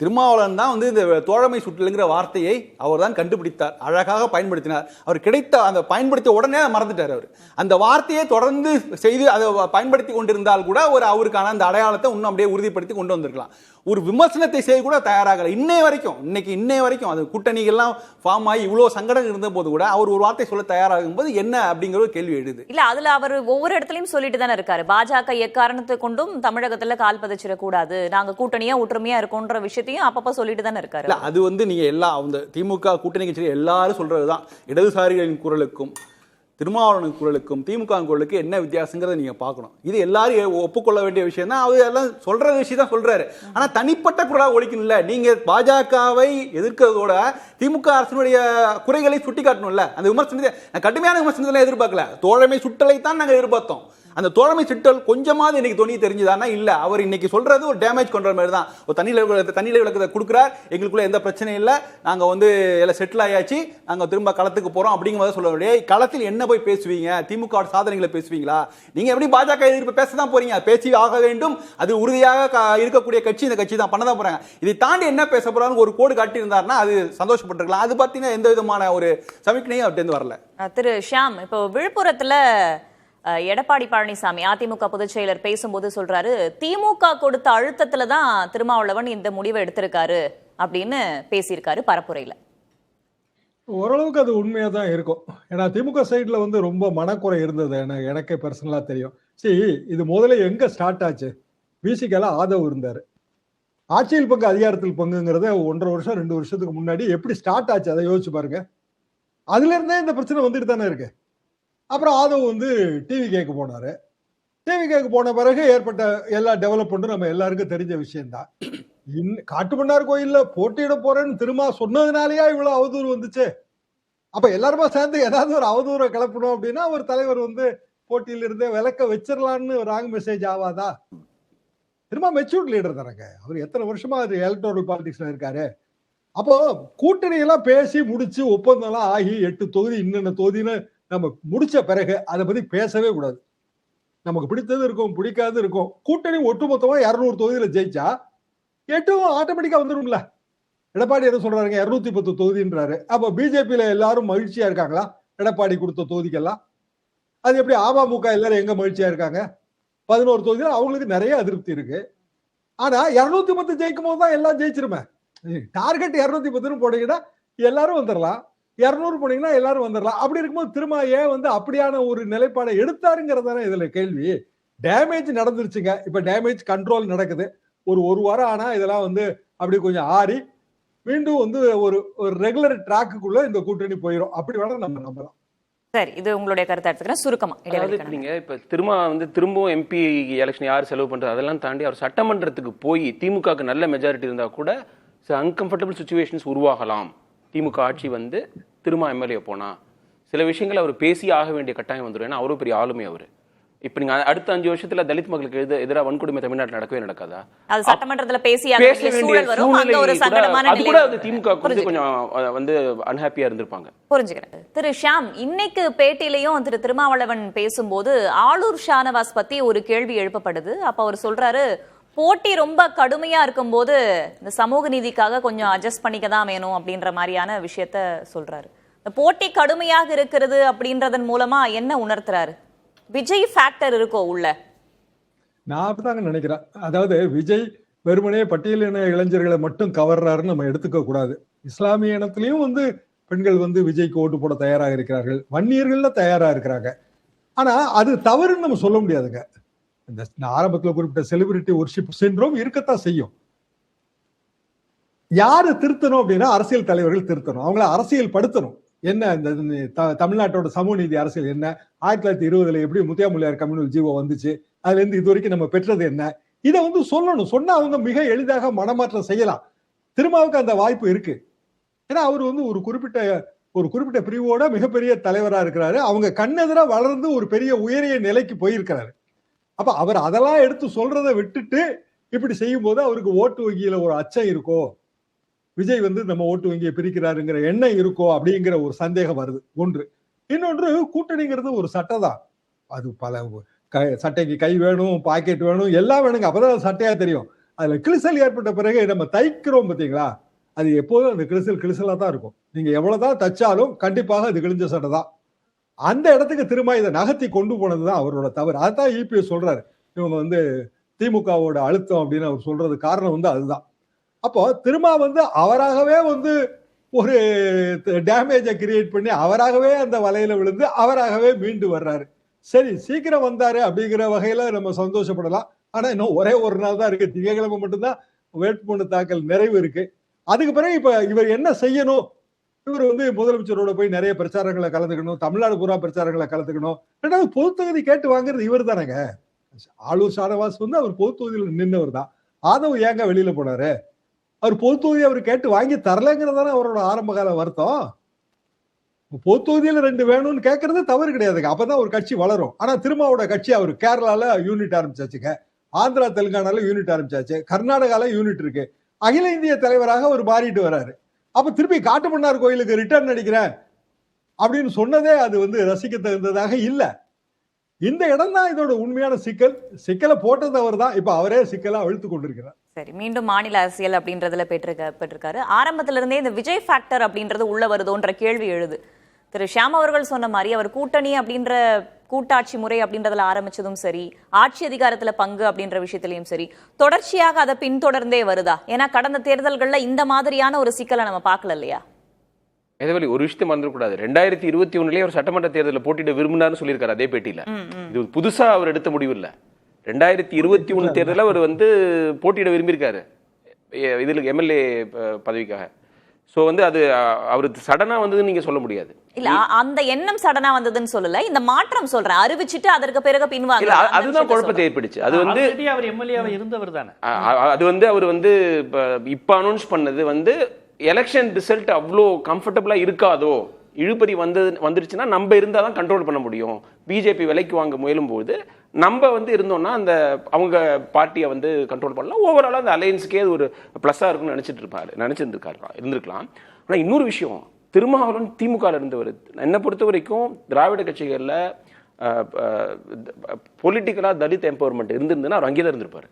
திருமாவளவன் தான் இந்த தோழமை சுற்றுலுங்கிற வார்த்தையை அவர் தான் கண்டுபிடித்தார், அழகாக பயன்படுத்தினார். அவர் கிடைத்த அந்த பயன்படுத்திய உடனே மறந்துட்டார். அவர் அந்த வார்த்தையை தொடர்ந்து செய்து அதை பயன்படுத்தி கொண்டிருந்தால் கூட அவருக்கான அந்த அடையாளத்தை இன்னும் அப்படியே உறுதிப்படுத்தி கொண்டு வந்திருக்கலாம். ஒரு விமர்சனத்தை செய்ய கூட தயாராகல இன்னைய வரைக்கும் அது கூட்டணிகள்லாம் ஃபார்ம் ஆகி இவ்வளவு சங்கடம் இருந்த போது கூட அவர் ஒரு வார்த்தை சொல்ல தயாராகும் போது என்ன அப்படிங்கிற ஒரு கேள்வி எழுது. இல்ல, அதுல அவர் ஒவ்வொரு இடத்துலயும் சொல்லிட்டு தானே இருக்காரு, பாஜக எக்காரணத்தை கொண்டும் தமிழகத்துல கால் பதிச்சிடக்கூடாது, நாங்க கூட்டணியா ஒற்றுமையா இருக்கோன்ற விஷயத்தையும் அப்பப்ப சொல்லிட்டு தானே இருக்காரு. இல்ல, அது நீங்க எல்லா திமுக கூட்டணி கட்சி எல்லாரும் சொல்றதுதான். இடதுசாரிகளின் குரலுக்கும் திருமாவளவன் குரலுக்கும் திமுக குரலுக்கு என்ன வித்தியாசங்கிறத நீங்க பார்க்கணும். இது எல்லாரும் ஒப்புக்கொள்ள வேண்டிய விஷயம் தான். அவர் எல்லாம் சொல்ற விஷயம் தான் சொல்றாரு. ஆனா தனிப்பட்ட குரலாக ஒழிக்கணும்ல. நீங்க பாஜகவை எதிர்க்கிறதோட திமுக அரசினுடைய குறைகளை சுட்டி காட்டணும்ல. அந்த விமர்சனத்தை கடுமையான விமர்சனத்தை எதிர்பார்க்கல. தோழமை சுட்டலை தான் நாங்க எதிர்பார்த்தோம். அந்த தோழமை சுட்டல் கொஞ்சமாவது இன்னைக்கு துணி தெரிஞ்சுதானா? இல்ல, அவர் இன்னைக்கு சொல்றது ஒரு டேமேஜ் பண்ற மாதிரி தான். ஒரு தண்ணியில விளக்கத்தை கொடுக்குறார், எங்களுக்குள்ள எந்த பிரச்சனையும் இல்லை, நாங்க எல்லாம் செட்டில் ஆயாச்சு, நாங்க திரும்ப களத்துக்கு போறோம் அப்படிங்கிறத சொல்ல வேண்டிய. களத்தில் என்ன போய் பேசுவீங்க? திமுக சாதனைகளை பேசுவீங்களா? நீங்க எப்படி பாஜக எதிர்ப்பு பேசதான் போறீங்க? பேசி ஆக வேண்டும். அது உறுதியாக இருக்கக்கூடிய கட்சி இந்த கட்சி தான் பண்ணதான் போறாங்க. இதை தாண்டி என்ன பேச போறாங்க ஒரு கோடு காட்டி இருந்தாருன்னா அது சந்தோஷப்பட்டிருக்கலாம். அது பார்த்தீங்கன்னா எந்த விதமான ஒரு சமிக்ஞையும் அவர்கிட்ட வரல. திரு ஷியாம், இப்போ விழுப்புரத்துல எடப்பாடி பழனிசாமி அதிமுக பொதுச் செயலர் பேசும்போது சொல்றாரு, திமுக கொடுத்த அழுத்தத்துல தான் திருமாவளவன் இந்த முடிவை எடுத்திருக்காரு அப்படின்னு பேசியிருக்காரு பரப்புரையில. ஓரளவுக்கு அது உண்மையா தான் இருக்கும். ஏன்னா திமுக சைட்ல ரொம்ப மனக்குறை இருந்தது. எனக்கே பர்சனலா தெரியும். சரி, இது முதல்ல எங்க ஸ்டார்ட் ஆச்சு? விசிகால ஆதவ் இருந்தாரு. ஆட்சியில் பங்கு அதிகாரத்தில் பங்குங்கிறத 1.5 வருஷம் 2 வருஷத்துக்கு முன்னாடி எப்படி ஸ்டார்ட் ஆச்சு அதை யோசிச்சு பாருங்க. அதுல இருந்தே இந்த பிரச்சனை வந்துட்டு தானே இருக்கு. அப்புறம் ஆதவ் டிவி கேக்கு போனாரு. டிவி கேக்கு போன பிறகு ஏற்பட்ட எல்லா டெவலப்மெண்ட்டும் நம்ம எல்லாருக்கும் தெரிஞ்ச விஷயம்தான். காட்டுமன்னார் கோயில்ல போட்டியிட போறேன்னு திரும்ப சொன்னதுனாலயா இவ்வளவு அவதூறு வந்துச்சு? அப்ப எல்லாருமா சேர்ந்து ஏதாவது ஒரு அவதூறை கிளப்பணும் அப்படின்னா ஒரு தலைவர் போட்டியில இருந்தே விளக்க வச்சிடலான்னு ராங் மெசேஜ் ஆவாதா? திரும்ப மெச்சூர்ட் லீடர் தானங்க அவர். எத்தனை வருஷமா அது எலக்டோரல் பாலிடிக்ஸ்ல இருக்காரு. அப்போ கூட்டணி எல்லாம் பேசி முடிச்சு ஒப்பந்தம் எல்லாம் ஆகி 8 தொகுதி இன்னென்ன தொகுதின்னு நம்ம முடிச்ச பிறகு அதை பத்தி பேசவே கூடாது. நமக்கு பிடித்தது இருக்கும், பிடிக்காது இருக்கும். கூட்டணி ஒட்டுமொத்தமா 200 தொகுதியில ஜெயிச்சா 8 ஆட்டோமேட்டிக்கா வந்துடும்ல. எடப்பாடி என்ன சொல்றாருங்க, 210 தொகுதின்றாரு. அப்ப பிஜேபியில எல்லாரும் மகிழ்ச்சியா இருக்காங்களா? எடப்பாடி கொடுத்த தொகுதிக்கெல்லாம் அது எப்படி? அமமுக எல்லாரும் எங்க மகிழ்ச்சியா இருக்காங்க? 11 தொகுதியில அவங்களுக்கு நிறைய அதிருப்தி இருக்கு. ஆனா 210 ஜெயிக்கும் போது தான் எல்லாம் ஜெயிச்சிருமே. டார்கெட் 210 போனீங்கன்னா எல்லாரும் வந்துடலாம், 200 போனீங்கன்னா எல்லாரும் வந்துடலாம். அப்படி இருக்கும்போது திரும்ப ஏன் அப்படியான ஒரு நிலைப்பாடை எடுத்தாருங்கிறதான இதுல கேள்வி. டேமேஜ் நடந்துருச்சுங்க. இப்ப டேமேஜ் கண்ட்ரோல் நடக்குது. ஒரு வாரம் ஆனா இதெல்லாம் அப்படி கொஞ்சம் ஆறி மீண்டும் ஒரு ரெகுலர் ட்ராக்குக்குள்ள இந்த கூட்டணி போயிடும். அப்படி வேணா நம்ம நம்பலாம். சரி, இது உங்களுடைய கருத்தை எடுத்துக்கிறேன் சுருக்கமா. நீங்க இப்ப திரும்பவும் எம்பி எலெக்ஷன் யார் செலவு பண்றது அதெல்லாம் தாண்டி அவர் சட்டமன்றத்துக்கு போய் திமுகக்கு நல்ல மெஜாரிட்டி இருந்தா கூட அன்கம்ஃபர்டபுள் சிச்சுவேஷன்ஸ் உருவாகலாம். திமுக ஆட்சி திரும்ப எம்எல்ஏ போனா சில விஷயங்கள் அவர் பேசி ஆக வேண்டிய கட்டாயம் வந்துடும். ஏன்னா அவரும் பெரிய ஆளுமை அவரு. இப்ப நீங்க அடுத்த 5 வருஷத்துல தலித் மக்களுக்கு எதிராக வன்கொடுமை தமிழ்நாட்டில் நடக்கவே நடக்காதா? அது சட்டமன்றத்துல பேசிய சூழல் வரும். அங்க ஒரு சங்கடமான அது கூட திமுக கொஞ்சம் அன்ஹாப்பியா இருந்திருப்பாங்க. புரிஞ்சுக்கிறேன். திரு ஷியாம், இன்னைக்கு பேட்டியிலையும் திருமாவளவன் பேசும்போது ஆளூர் ஷானவாஸ் பத்தி ஒரு கேள்வி எழுப்பப்படுது. அப்ப அவர் சொல்றாரு, போட்டி ரொம்ப கடுமையா இருக்கும்போது இந்த சமூக நீதிக்காக கொஞ்சம் அட்ஜஸ்ட் பண்ணிக்க தான் வேணும் அப்படின்ற மாதிரியான விஷயத்த சொல்றாரு. இந்த போட்டி கடுமையாக இருக்கிறது அப்படின்றதன் மூலமா என்ன உணர்த்துறாரு? விஜய் ஃபேக்டர் இருக்கோ உள்ள? நான் அப்படிதாங்க நினைக்கிறேன். அதாவது விஜய் வெறுமனே பட்டியலின இளைஞர்களை மட்டும் கவர்றாருன்னு நம்ம எடுத்துக்க கூடாது. இஸ்லாமிய இனத்திலையும் வந்து பெண்கள் வந்து விஜய்க்கு ஓட்டு போட தயாராக இருக்கிறார்கள், வன்னியர்கள்ல தயாரா இருக்கிறாங்க. ஆனா அது தவறுன்னு நம்ம சொல்ல முடியாதுங்க. இந்த ஆரம்பத்துல குறிப்பிட்ட செலிபிரிட்டி ஒர்ஷிப் சிண்ட்ரோம் இருக்கத்தான் செய்யும். யாரு திருத்தணும் அப்படின்னா அரசியல் தலைவர்கள் திருத்தணும், அவங்கள அரசியல் படுத்தணும். என்ன இந்த தமிழ்நாட்டோட சமூக நீதி அரசியல் என்ன, 1920 எப்படி முத்தியாமுல்லையார் கம்யூனல் ஜீவோ வந்துச்சு, அதுல இருந்து இது வரைக்கும் நம்ம பெற்றது என்ன, இதை வந்து சொல்லணும். சொன்னா அவங்க மிக எளிதாக மனமாற்றம் செய்யலாம். திருமாவுக்கு அந்த வாய்ப்பு இருக்கு. ஏன்னா அவர் வந்து ஒரு குறிப்பிட்ட பிரிவோட மிகப்பெரிய தலைவரா இருக்கிறாரு. அவங்க கண்ணெதிரா வளர்ந்து ஒரு பெரிய உயரிய நிலைக்கு போயிருக்கிறாரு. அப்ப அவர் அதெல்லாம் எடுத்து சொல்றதை விட்டுட்டு இப்படி செய்யும் போது அவருக்கு ஓட்டு வங்கியில ஒரு அச்சம் இருக்கோ, விஜய் வந்து நம்ம ஓட்டு வங்கியை பிரிக்கிறாருங்கிற எண்ணம் இருக்கோ அப்படிங்கிற ஒரு சந்தேகம் வருது. ஒன்று. இன்னொன்று, கூட்டணிங்கிறது ஒரு சட்டை தான். அது பல சட்டைக்கு கை வேணும், பாக்கெட் வேணும், எல்லாம் வேணுங்க. அப்பதான் சட்டையா தெரியும். அதுல கிழிசல் ஏற்பட்ட பிறகு நம்ம தைக்கிறோம் பாத்தீங்களா, அது எப்போதும் அந்த கிழிசலா தான் இருக்கும். நீங்க எவ்வளவுதான் தச்சாலும் கண்டிப்பாக அது கிழிஞ்ச சட்டை தான். அந்த இடத்துக்கு திரும்ப இதை நகர்த்தி கொண்டு போனதுதான் அவரோட தவறு. அதான் இபிஎஸ் சொல்றாரு, இவங்க வந்து திமுகவோட அழுத்தம் அப்படின்னு அவர் சொல்றது காரணம் வந்து அதுதான். அப்போ திரும்ப வந்து அவராகவே வந்து ஒரு டேமேஜை கிரியேட் பண்ணி அவராகவே அந்த வலையில விழுந்து அவராகவே மீண்டு வர்றாரு. சரி, சீக்கிரம் வந்தாரு அப்படிங்கிற வகையில நம்ம சந்தோஷப்படலாம். ஆனா இன்னும் ஒரே ஒரு நாள் தான் இருக்கு, திங்கட்கிழமை மட்டும்தான் வேட்புமனு தாக்கல் நிறைவு இருக்கு. அதுக்கு பிறகு இப்ப இவர் என்ன செய்யணும்? இவர் வந்து முதலமைச்சரோட போய் நிறைய பிரச்சாரங்களை கலந்துக்கணும், தமிழ்நாடு பூரா பிரச்சாரங்களை கலந்துக்கணும். ரெண்டாவது பொது தொகுதி கேட்டு வாங்குறது இவர் தானேங்க. ஆளூர் ஷானவாஸ் வந்து அவர் பொது தொகுதியில் நின்றவர் தான். ஆதவ் ஏங்க வெளியில போனாரு? அவர் பொது தொகுதி அவர் கேட்டு வாங்கி தரலங்கிறதான அவரோட ஆரம்ப கால வருத்தம். பொது தொகுதியில 2 வேணும்னு கேட்கறது தவறு கிடையாதுங்க. அப்பதான் ஒரு கட்சி வளரும். ஆனா திருமாவோட கட்சி அவர் கேரளால யூனிட் ஆரம்பிச்சாச்சுங்க, ஆந்திரா தெலுங்கானால யூனிட் ஆரம்பிச்சாச்சு, கர்நாடகால யூனிட் இருக்கு. அகில இந்திய தலைவராக அவர் மாறிட்டு வர்றாரு. அப்ப திருப்பி காட்டுமன்னார் கோயிலுக்கு ரிட்டர்ன் அடிக்கிறேன் அப்படின்னு சொன்னதே அது வந்து ரசிக்க தகுந்ததாக இல்ல. இந்த இடம் தான் இதோட உண்மையான சிக்கலை போட்டது அவர் தான். இப்ப அவரே சிக்கலா அழுத்து கொண்டிருக்கிறார். சரி, மீண்டும் மாநில அரசியல் அப்படின்றதுல பெற்றிருக்காரு. ஆரம்பத்துல இருந்தே இந்த விஜய் ஃபேக்டர் அப்படின்றது உள்ள வருதோன்ற கேள்வி எழுது. திரு ஷியாம் அவர்கள் சொன்ன மாதிரி அவர் கூட்டணி அப்படின்ற கூட்டாட்சி முறை அப்படின்றதுல ஆரம்பிச்சதும் சரி, ஆட்சி அதிகாரத்துல பங்கு அப்படின்ற விஷயத்திலையும் சரி, தொடர்ச்சியாக அதை பின்தொடர்ந்தே வருதா? ஏன்னா கடந்த தேர்தல்கள்ல இந்த மாதிரியான ஒரு சிக்கலை நம்ம பார்க்கல இல்லையா? எதவழி ஒரு விஷயத்தை மறந்துடக்கூடாது. 2021 ஒரு சட்டமன்ற தேர்தலில் போட்டியிட விரும்பினார்னு சொல்லியிருக்காரு அதே பேட்டியில. இது புதுசா அவர் எடுத்த முடிவு இல்ல. 2021 தேர்தலில் அவர் வந்து போட்டியிட விரும்பியிருக்காரு இதுல எம்எல்ஏ பதவிக்காக. சோ வந்து அது அவருக்கு சடனா வந்ததுன்னு நீங்க சொல்ல முடியாது. இல்ல, அந்த எண்ணம் சடனா வந்ததுன்னு சொல்லல, இந்த மாற்றம் சொல்றேன். அறிவிச்சிட்டு அதற்கு பிறகு பின்வாங்க, அதுதான் குழப்பத்தை ஏற்படுச்சு. அது வந்து அவர் எம்எல்ஏவா இருந்தவர் தானே. அது வந்து அவர் வந்து இப்ப அனௌன்ஸ் பண்ணது வந்து எலெக்ஷன் ரிசல்ட் அவ்வளோ கம்ஃபர்டபுளா இருக்காதோ, இழுபறி வந்துருச்சுன்னா நம்ம இருந்தால் தான் கண்ட்ரோல் பண்ண முடியும், பிஜேபி விலைக்கு வாங்க முயலும் போது நம்ம வந்து இருந்தோம்னா அந்த அவங்க பார்ட்டியை வந்து கண்ட்ரோல் பண்ணலாம், ஓவராலாக அந்த அலையன்ஸுக்கே ஒரு ப்ளஸ்ஸாக இருக்கும்னு இருந்திருக்கலாம். ஆனால் இன்னொரு விஷயம், திருமாவளவன் திமுகவில் இருந்தவர். என்னை பொறுத்த வரைக்கும் திராவிட கட்சிகளில் பொலிட்டிக்கலாக தலித் எம்பவர்மெண்ட் இருந்திருந்ததுன்னா அவர் அங்கே தான் இருந்திருப்பார்.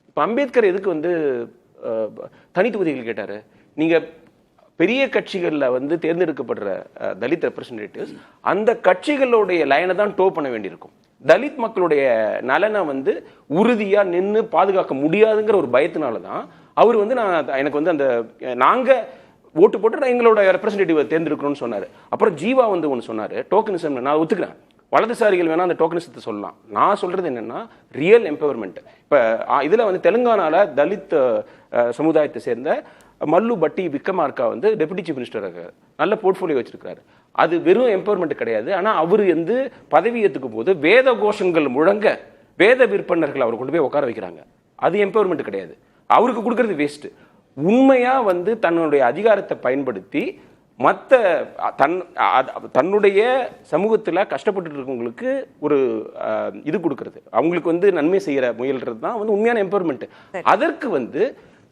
இப்போ அம்பேத்கர் எதுக்கு வந்து தனி தொகுதிகள் கேட்டார்? நீங்கள் பெரிய கட்சிகளில் வந்து தேர்ந்தெடுக்கப்படுற தலித் ரெப்ரசன்டேட்டிவ்ஸ் அந்த கட்சிகளுடைய லைனை தான் டோ பண்ண வேண்டியிருக்கும். தலித் மக்களுடைய நலனை வந்து உறுதியா நின்று பாதுகாக்க முடியாதுங்கிற ஒரு பயத்தினால தான் அவர் வந்து எனக்கு வந்து அந்த நாங்க ஓட்டு போட்டு எங்களோட ரெப்ரசன்டேட்டிவ் தேர்ந்தெடுக்கணும்னு சொன்னாரு. அப்புறம் ஜீவா வந்து ஒன்று சொன்னாரு, டோக்கனிசம். நான் ஒத்துக்கிறேன், வலதுசாரிகள் வேணா அந்த டோக்கனிசத்தை சொல்லலாம். நான் சொல்றது என்னன்னா ரியல் எம்பவர்மெண்ட். இப்ப இதுல வந்து தெலுங்கானால தலித் சமுதாயத்தை சேர்ந்த மல்லு பட்டி விக்ரமார்கா வந்து டெபுட்டி சீஃப் மினிஸ்டர் இருக்காரு, நல்ல போர்ட்ஃபோலியோ வச்சிருக்காரு. அது வெறும் எம்பவர்மெண்ட் கிடையாது. ஆனா அவரு வந்து பதவி ஏற்றுக்கும் போது வேத கோஷங்கள் முழங்க வேத விற்பனர்கள் அவர் கொண்டு போய் உட்கார வைக்கிறாங்க. அது எம்பவர்மெண்ட் கிடையாது, அவருக்கு கொடுக்கறது வேஸ்ட். உண்மையா வந்து தன்னுடைய அதிகாரத்தை பயன்படுத்தி மற்ற தன்னுடைய சமூகத்துல கஷ்டப்பட்டு இருக்கவங்களுக்கு ஒரு இது கொடுக்கறது, அவங்களுக்கு வந்து நன்மை செய்யற முயல்றது தான் வந்து உண்மையான எம்பவர்மெண்ட். அதற்கு வந்து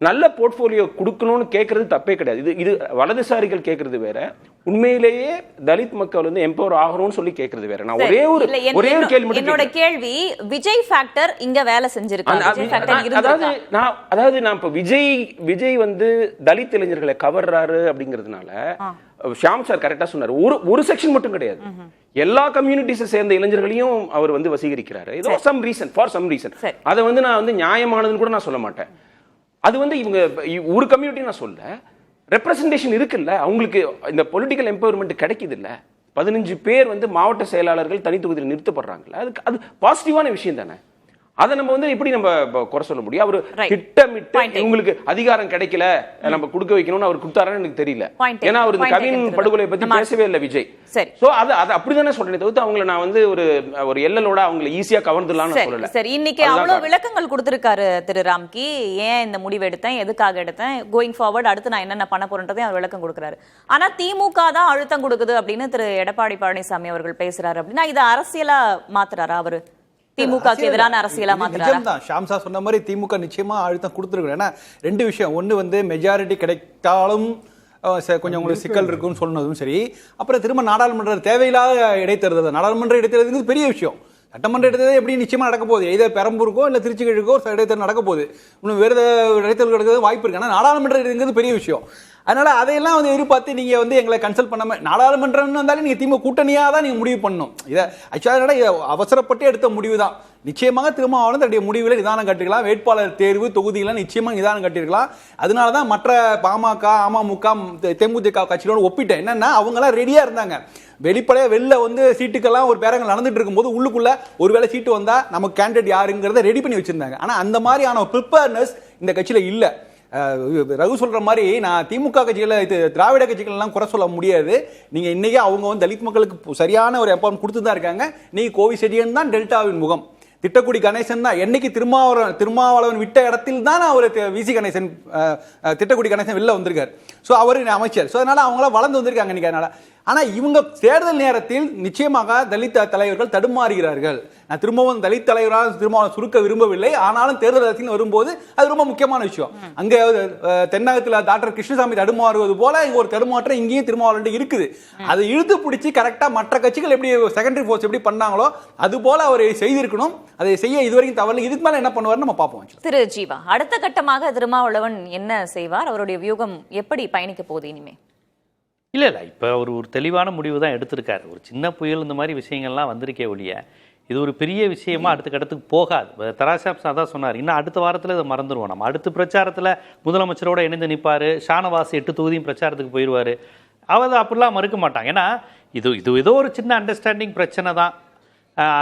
நல்ல போர்ட்ஃபோலியோ கொடுக்கணும்னு கேட்கறது தப்பே கிடையாது. இது வலதுசாரிகள் கேட்கறது வேற, உண்மையிலேயே தலித் மக்கள் வந்து எம்பவர் ஆகணும்னு சொல்லி கேட்கறது வேற. நான் ஒரே ஒரு கேள்வி, என்னோட கேள்வி, விஜய் ஃபேக்டர் இங்க வேலை செஞ்சிருக்காங்க. அதாவது நான் இப்ப விஜய் வந்து தலித் இளைஞர்களை கவர்றாரு அப்படிங்கிறதுனால ஷியாம் சார் கரெக்டா சொன்னாரு. ஒரு செக்ஷன் மட்டும் கிடையாது, எல்லா கம்யூனிட்டிஸை சேர்ந்த இளைஞர்களையும் அவர் வந்து வசீகரிக்கிறாரு. ஏதோ சம் ரீசன். அதை வந்து நான் வந்து நியாயமானதுன்னு கூட நான் சொல்ல மாட்டேன். அது வந்து இவங்க ஒரு கம்யூனிட்டி நான் சொல்ல, ரெப்ரசன்டேஷன் இருக்குல்ல, அவங்களுக்கு இந்த பொலிட்டிக்கல் எம்பவர்மெண்ட் கிடைக்குது இல்ல. 15 பேர் வந்து மாவட்ட செயலாளர்கள் தனி தொகுதியில் நிறுத்தப்படுறாங்கல்ல, அதுக்கு அது பாசிட்டிவான விஷயம் தானே. அதை நம்ம வந்து எப்படி நம்ம குறை சொல்ல முடியும்? அவர் திட்டமிட்டு இவங்களுக்கு அதிகாரம் கிடைக்கல, நம்ம கொடுக்க வைக்கணும்னு அவர் கொடுத்தாருன்னு எனக்கு தெரியல. ஏன்னா அவர் இந்த கவின் படுகொலை பத்தி பேசவே இல்லை விஜய். சோ அது அப்படிதானே சொல்றேன் தவிர்த்து அவங்களை நான் வந்து ஒரு எல்லலோட அவங்களை ஈஸியா கவர்ந்துடலாம்னு சொல்லல. சரி, இன்னைக்கு அவ்வளவு விளக்கங்கள் கொடுத்திருக்காரு திரு ராம்கி. ஏன் இந்த முடிவு எடுத்தேன், எதுக்காக எடுத்தேன், கோயிங் ஃபார்வர்ட் அடுத்து நான் என்னென்ன பண்ண போறேன்றதையும் அவர் விளக்கம் கொடுக்குறாரு. ஆனா திமுக தான் அழுத்தம் கொடுக்குது அப்படின்னு திரு எடப்பாடி பழனிசாமி அவர்கள் பேசுறாரு. அப்படின்னா இதை அரசியலா மாத்துறாரா அவரு? திமுகக்கு எதிரான அரசியலா மாத்துறாரா? ஷாம்சா சொன்ன மாதிரி திமுக நிச்சயமா அழுத்தம் கொடுத்துருக்கு. ஏன்னா 2 விஷயம். ஒன்னு வந்து மெஜாரிட்டி கிடைத்தாலும் கொஞ்சம் உங்களுக்கு சிக்கல் இருக்குன்னு சொன்னதும் சரி. அப்புறம் திரும்ப நாடாளுமன்ற தேவையில்லாத இடைத்தேர்தல், நாடாளுமன்ற இடைத்தேர்தல் பெரிய விஷயம். சட்டமன்ற இடைத்தேர்தல் எப்படி நிச்சயமா நடக்க போகுது, இதே பெரம்பூருக்கோ இல்ல திருச்சிக்கோ இடைத்தேர்தல் நடக்க போகுது. இன்னும் வேறு இடைத்தேர்தல் நடக்கிறது வாய்ப்பு இருக்கு. ஆனால் நாடாளுமன்ற இடைங்கிறது பெரிய விஷயம். அதனால அதையெல்லாம் வந்து எதிர்பார்த்து நீங்க வந்து எங்களை கன்சல்ட் பண்ணாம நாடாளுமன்றம்னு வந்தாலும் நீங்க திமுக கூட்டணியா தான் நீங்க முடிவு பண்ணணும். இதை ஆக்சுவலா அவசரப்பட்டு எடுத்த முடிவு தான். நிச்சயமாக திருமாவளவன் தன்னுடைய முடிவுகளை நிதானம் கட்டிருக்கலாம். வேட்பாளர் தேர்வு தொகுதிகளை நிச்சயமாக நிதானம் கட்டிருக்கலாம். அதனால தான் மற்ற பாமக, அமமுக, தேமுதிக கட்சிகளோட ஒப்பிட்டேன். என்னன்னா அவங்க எல்லாம் ரெடியா இருந்தாங்க. வெளிப்படையா வெளில வந்து சீட்டுக்கெல்லாம் ஒரு பேரங்கள் நடந்துட்டு இருக்கும்போது உள்ளுக்குள்ள ஒருவேளை சீட்டு வந்தா நமக்கு கேண்டிடேட் யாருங்கிறத ரெடி பண்ணி வச்சிருந்தாங்க. ஆனா அந்த மாதிரியான ப்ரிப்பேர்னஸ் இந்த கட்சியில இல்ல. ரகு சொல்ற மாதிரி நான் திமுக கட்சிகளை திராவிட கட்சிகள் எல்லாம் குறை சொல்ல முடியாது. நீங்க இன்னைக்கு அவங்க வந்து தலித் மக்களுக்கு சரியான ஒரு எம்பவர்மெண்ட் கொடுத்து தான் இருக்காங்க. நீங்க கோவிசெடியன் தான் டெல்டாவின் முகம், திட்டக்குடி கணேசன் தான். என்னைக்கு திருமாவளவன் விட்ட இடத்தில் தான் அவர் விசி கணேசன், திட்டக்குடி கணேசன் வெளில வந்திருக்காரு. ஸோ அவர் அமைச்சர். ஸோ அதனால அவங்களாம் வளர்ந்து வந்திருக்காங்க இன்னைக்கு. அதனால ஆனா இவங்க தேர்தல் நேரத்தில் நிச்சயமாக தலித் தலைவர்கள் தடுமாறுகிறார்கள். நான் திரும்பவும் தலித் தலைவராக திருமாவளவன் சுருக்க விரும்பவில்லை. ஆனாலும் தேர்தல் அரசியல் வரும்போது அது ரொம்ப முக்கியமான விஷயம். அங்க தென்னகத்தில் டாக்டர் கிருஷ்ணசாமி தடுமாறுவது போல இங்க ஒரு தடுமாற்றம் இங்கேயும் திருமாவளவன் இருக்குது. அதை இழுத்து பிடிச்சி கரெக்டா மற்ற கட்சிகள் எப்படி செகண்டரி போர்ஸ் எப்படி பண்ணாங்களோ அது போல அவர் செய்திருக்கணும். அதை செய்ய இதுவரைக்கும் தவறு. இதுக்கு மேல என்ன பண்ணுவார் நம்ம பார்ப்போம். திரு ஜீவா, அடுத்த கட்டமாக திருமாவளவன் என்ன செய்வார்? அவருடைய வியூகம் எப்படி பயணிக்க போகுது இனிமே? இல்லை இப்போ அவர் ஒரு தெளிவான முடிவு தான் எடுத்திருக்காரு. ஒரு சின்ன புயல் இந்த மாதிரி விஷயங்கள்லாம் வந்திருக்கே ஒழிய இது ஒரு பெரிய விஷயமா அடுத்த கட்டத்துக்கு போகாது. தராசாப்ஸ் அதான் சொன்னார், இன்னும் அடுத்த வாரத்தில் இதை மறந்துடுவோம். நம்ம அடுத்த பிரச்சாரத்தில் முதலமைச்சரோட இணைந்து நிற்பார். ஷானவாஸ் 8 தொகுதியும் பிரச்சாரத்துக்கு போயிடுவார். அவர் அப்படிலாம் மறுக்க மாட்டாங்க. ஏன்னா இது ஏதோ ஒரு சின்ன அண்டர்ஸ்டாண்டிங் பிரச்சனை தான்.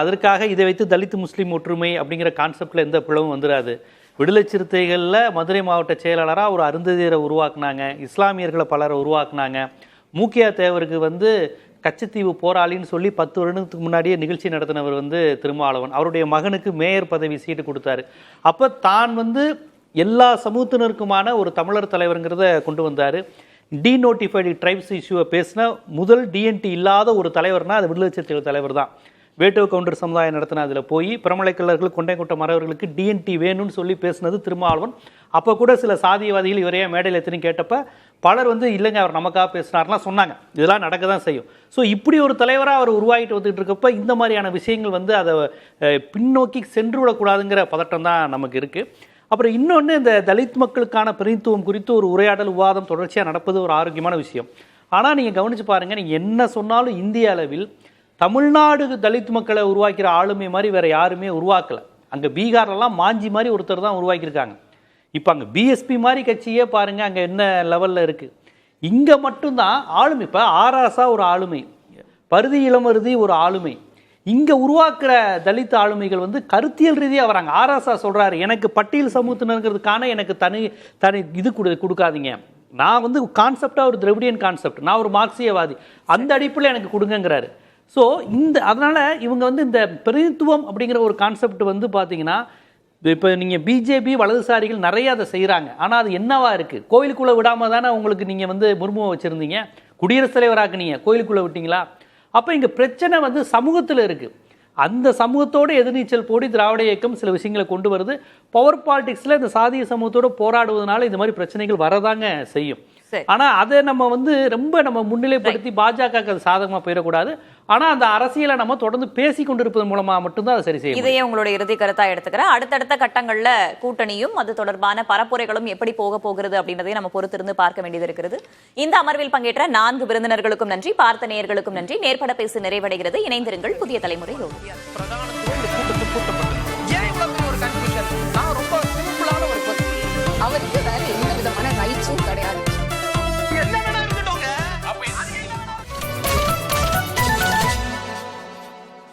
அதற்காக இதை வைத்து தலித் முஸ்லீம் ஒற்றுமை அப்படிங்கிற கான்செப்டில் எந்த பிளவும் வந்துடாது. விடுதலை சிறுத்தைகளில் மதுரை மாவட்ட செயலாளராக ஒரு அருந்ததியரை உருவாக்குனாங்க, இஸ்லாமியர்களை பலரை உருவாக்குனாங்க. மூக்கியா தேவருக்கு வந்து கச்சத்தீவு போராளின்னு சொல்லி 10 வருடத்துக்கு முன்னாடியே நிகழ்ச்சி நடத்தினவர் வந்து திருமாவளவன். அவருடைய மகனுக்கு மேயர் பதவி சீட்டு கொடுத்தாரு. அப்போ தான் வந்து எல்லா சமூகத்தினருக்குமான ஒரு தமிழர் தலைவருங்கிறத கொண்டு வந்தார். டீநோட்டிஃபைடு ட்ரைப்ஸ் இஷ்யூவை பேசின முதல் டிஎன்டி இல்லாத ஒரு தலைவர்னா அது விடுதலை சிறுத்தைகள் தலைவர் தான். வேட்டுவ கவுண்டர் சமுதாயம் நடத்தின அதில் போய் பிரமலைக்கல்லர்கள் கொண்டைக்குட்ட மறவர்களுக்கு டிஎன்டி வேணும்னு சொல்லி பேசினது திருமாவளவன். அப்போ கூட சில சாதியவாதிகள் இவரையே மேடையில் எத்தனை கேட்டப்ப பலர் வந்து இல்லைங்க அவர் நமக்காக பேசினார்லாம் சொன்னாங்க. இதெல்லாம் நடக்க தான் செய்யும். ஸோ இப்படி ஒரு தலைவராக அவர் உருவாகிட்டு வந்துட்டு இருக்கப்ப இந்த மாதிரியான விஷயங்கள் வந்து அதை பின்னோக்கி சென்று விடக்கூடாதுங்கிற பதட்டம் தான் நமக்கு இருக்குது. அப்புறம் இன்னொன்று, இந்த தலித் மக்களுக்கான பிரதித்துவம் குறித்து ஒரு உரையாடல் விவாதம் தொடர்ச்சியாக நடப்பது ஒரு ஆரோக்கியமான விஷயம். ஆனால் நீங்கள் கவனித்து பாருங்கள், நீங்கள் என்ன சொன்னாலும் இந்திய அளவில் தமிழ்நாடு தலித் மக்களை உருவாக்கிற ஆளுமை மாதிரி வேற யாருமே உருவாக்கலை. அங்கே பீகார்லாம் மாஞ்சி மாதிரி ஒருத்தர் தான் உருவாக்கியிருக்காங்க. இப்போ அங்கே பிஎஸ்பி மாதிரி கட்சியே பாருங்க அங்கே என்ன லெவலில் இருக்குது. இங்கே மட்டும்தான் ஆளுமை. இப்போ ஆராசா ஒரு ஆளுமை, பருதி இளமருதி ஒரு ஆளுமை. இங்கே உருவாக்குற தலித் ஆளுமைகள் வந்து கருத்தியல் ரீதியாக வராங்க. ஆராசா சொல்கிறாரு, எனக்கு பட்டியல் சமூகத்தினருங்கிறதுக்கான எனக்கு தனி இது கொடுக்காதீங்க. நான் வந்து கான்செப்டாக ஒரு திராவிடியன் கான்செப்ட், நான் ஒரு மார்க்சியவாதி, அந்த அடிப்பில் எனக்கு கொடுங்கங்கிறாரு. ஸோ அதனால் இவங்க வந்து இந்த பிரதித்துவம் அப்படிங்கிற ஒரு கான்செப்ட் வந்து பார்த்தீங்கன்னா இப்போ நீங்கள் பிஜேபி வலதுசாரிகள் நிறைய அதை செய்கிறாங்க. ஆனால் அது என்னவா இருக்குது? கோயிலுக்குள்ளே விடாமல் தானே உங்களுக்கு நீங்கள் வந்து முர்முவை வச்சுருந்தீங்க, குடியரசுத் தலைவராக்குனீங்க, கோயிலுக்குள்ளே விட்டீங்களா? அப்போ இங்கே பிரச்சனை வந்து சமூகத்தில் இருக்குது. அந்த சமூகத்தோடு எதிர்நீச்சல் போடி திராவிட இயக்கம் சில விஷயங்களை கொண்டு வருது. பவர் பாலிடிக்ஸில் இந்த சாதிய சமூகத்தோடு போராடுவதனால இந்த மாதிரி பிரச்சனைகள் வரதாங்க செய்யும். ஆனா அதை நம்ம வந்து ரொம்ப நம்ம முன்னிலைப்படுத்தி பாஜக சாதகமா போயிடக்கூடாது. ஆனா அந்த அரசியலை நம்ம தொடர்ந்து பேசி கொண்டிருப்பதன் மூலமா மட்டும்தான் அதை சரி செய்யும். இதையே உங்களுடைய இறுதி கருத்தா எடுத்துக்கிறேன். அடுத்தடுத்த கட்டங்கள்ல கூட்டணியும் அது தொடர்பான பரப்புரைகளும் எப்படி போக போகிறது அப்படின்றதை நம்ம பொறுத்திருந்து பார்க்க வேண்டியது இருக்கிறது. இந்த அமர்வில் பங்கேற்ற 4 விருந்தினர்களுக்கும் நன்றி, பார்த்த நேயர்களுக்கும் நன்றி. நேர்பட பேசு நிறைவடைகிறது. இணைந்திருங்கள் புதிய தலைமுறை.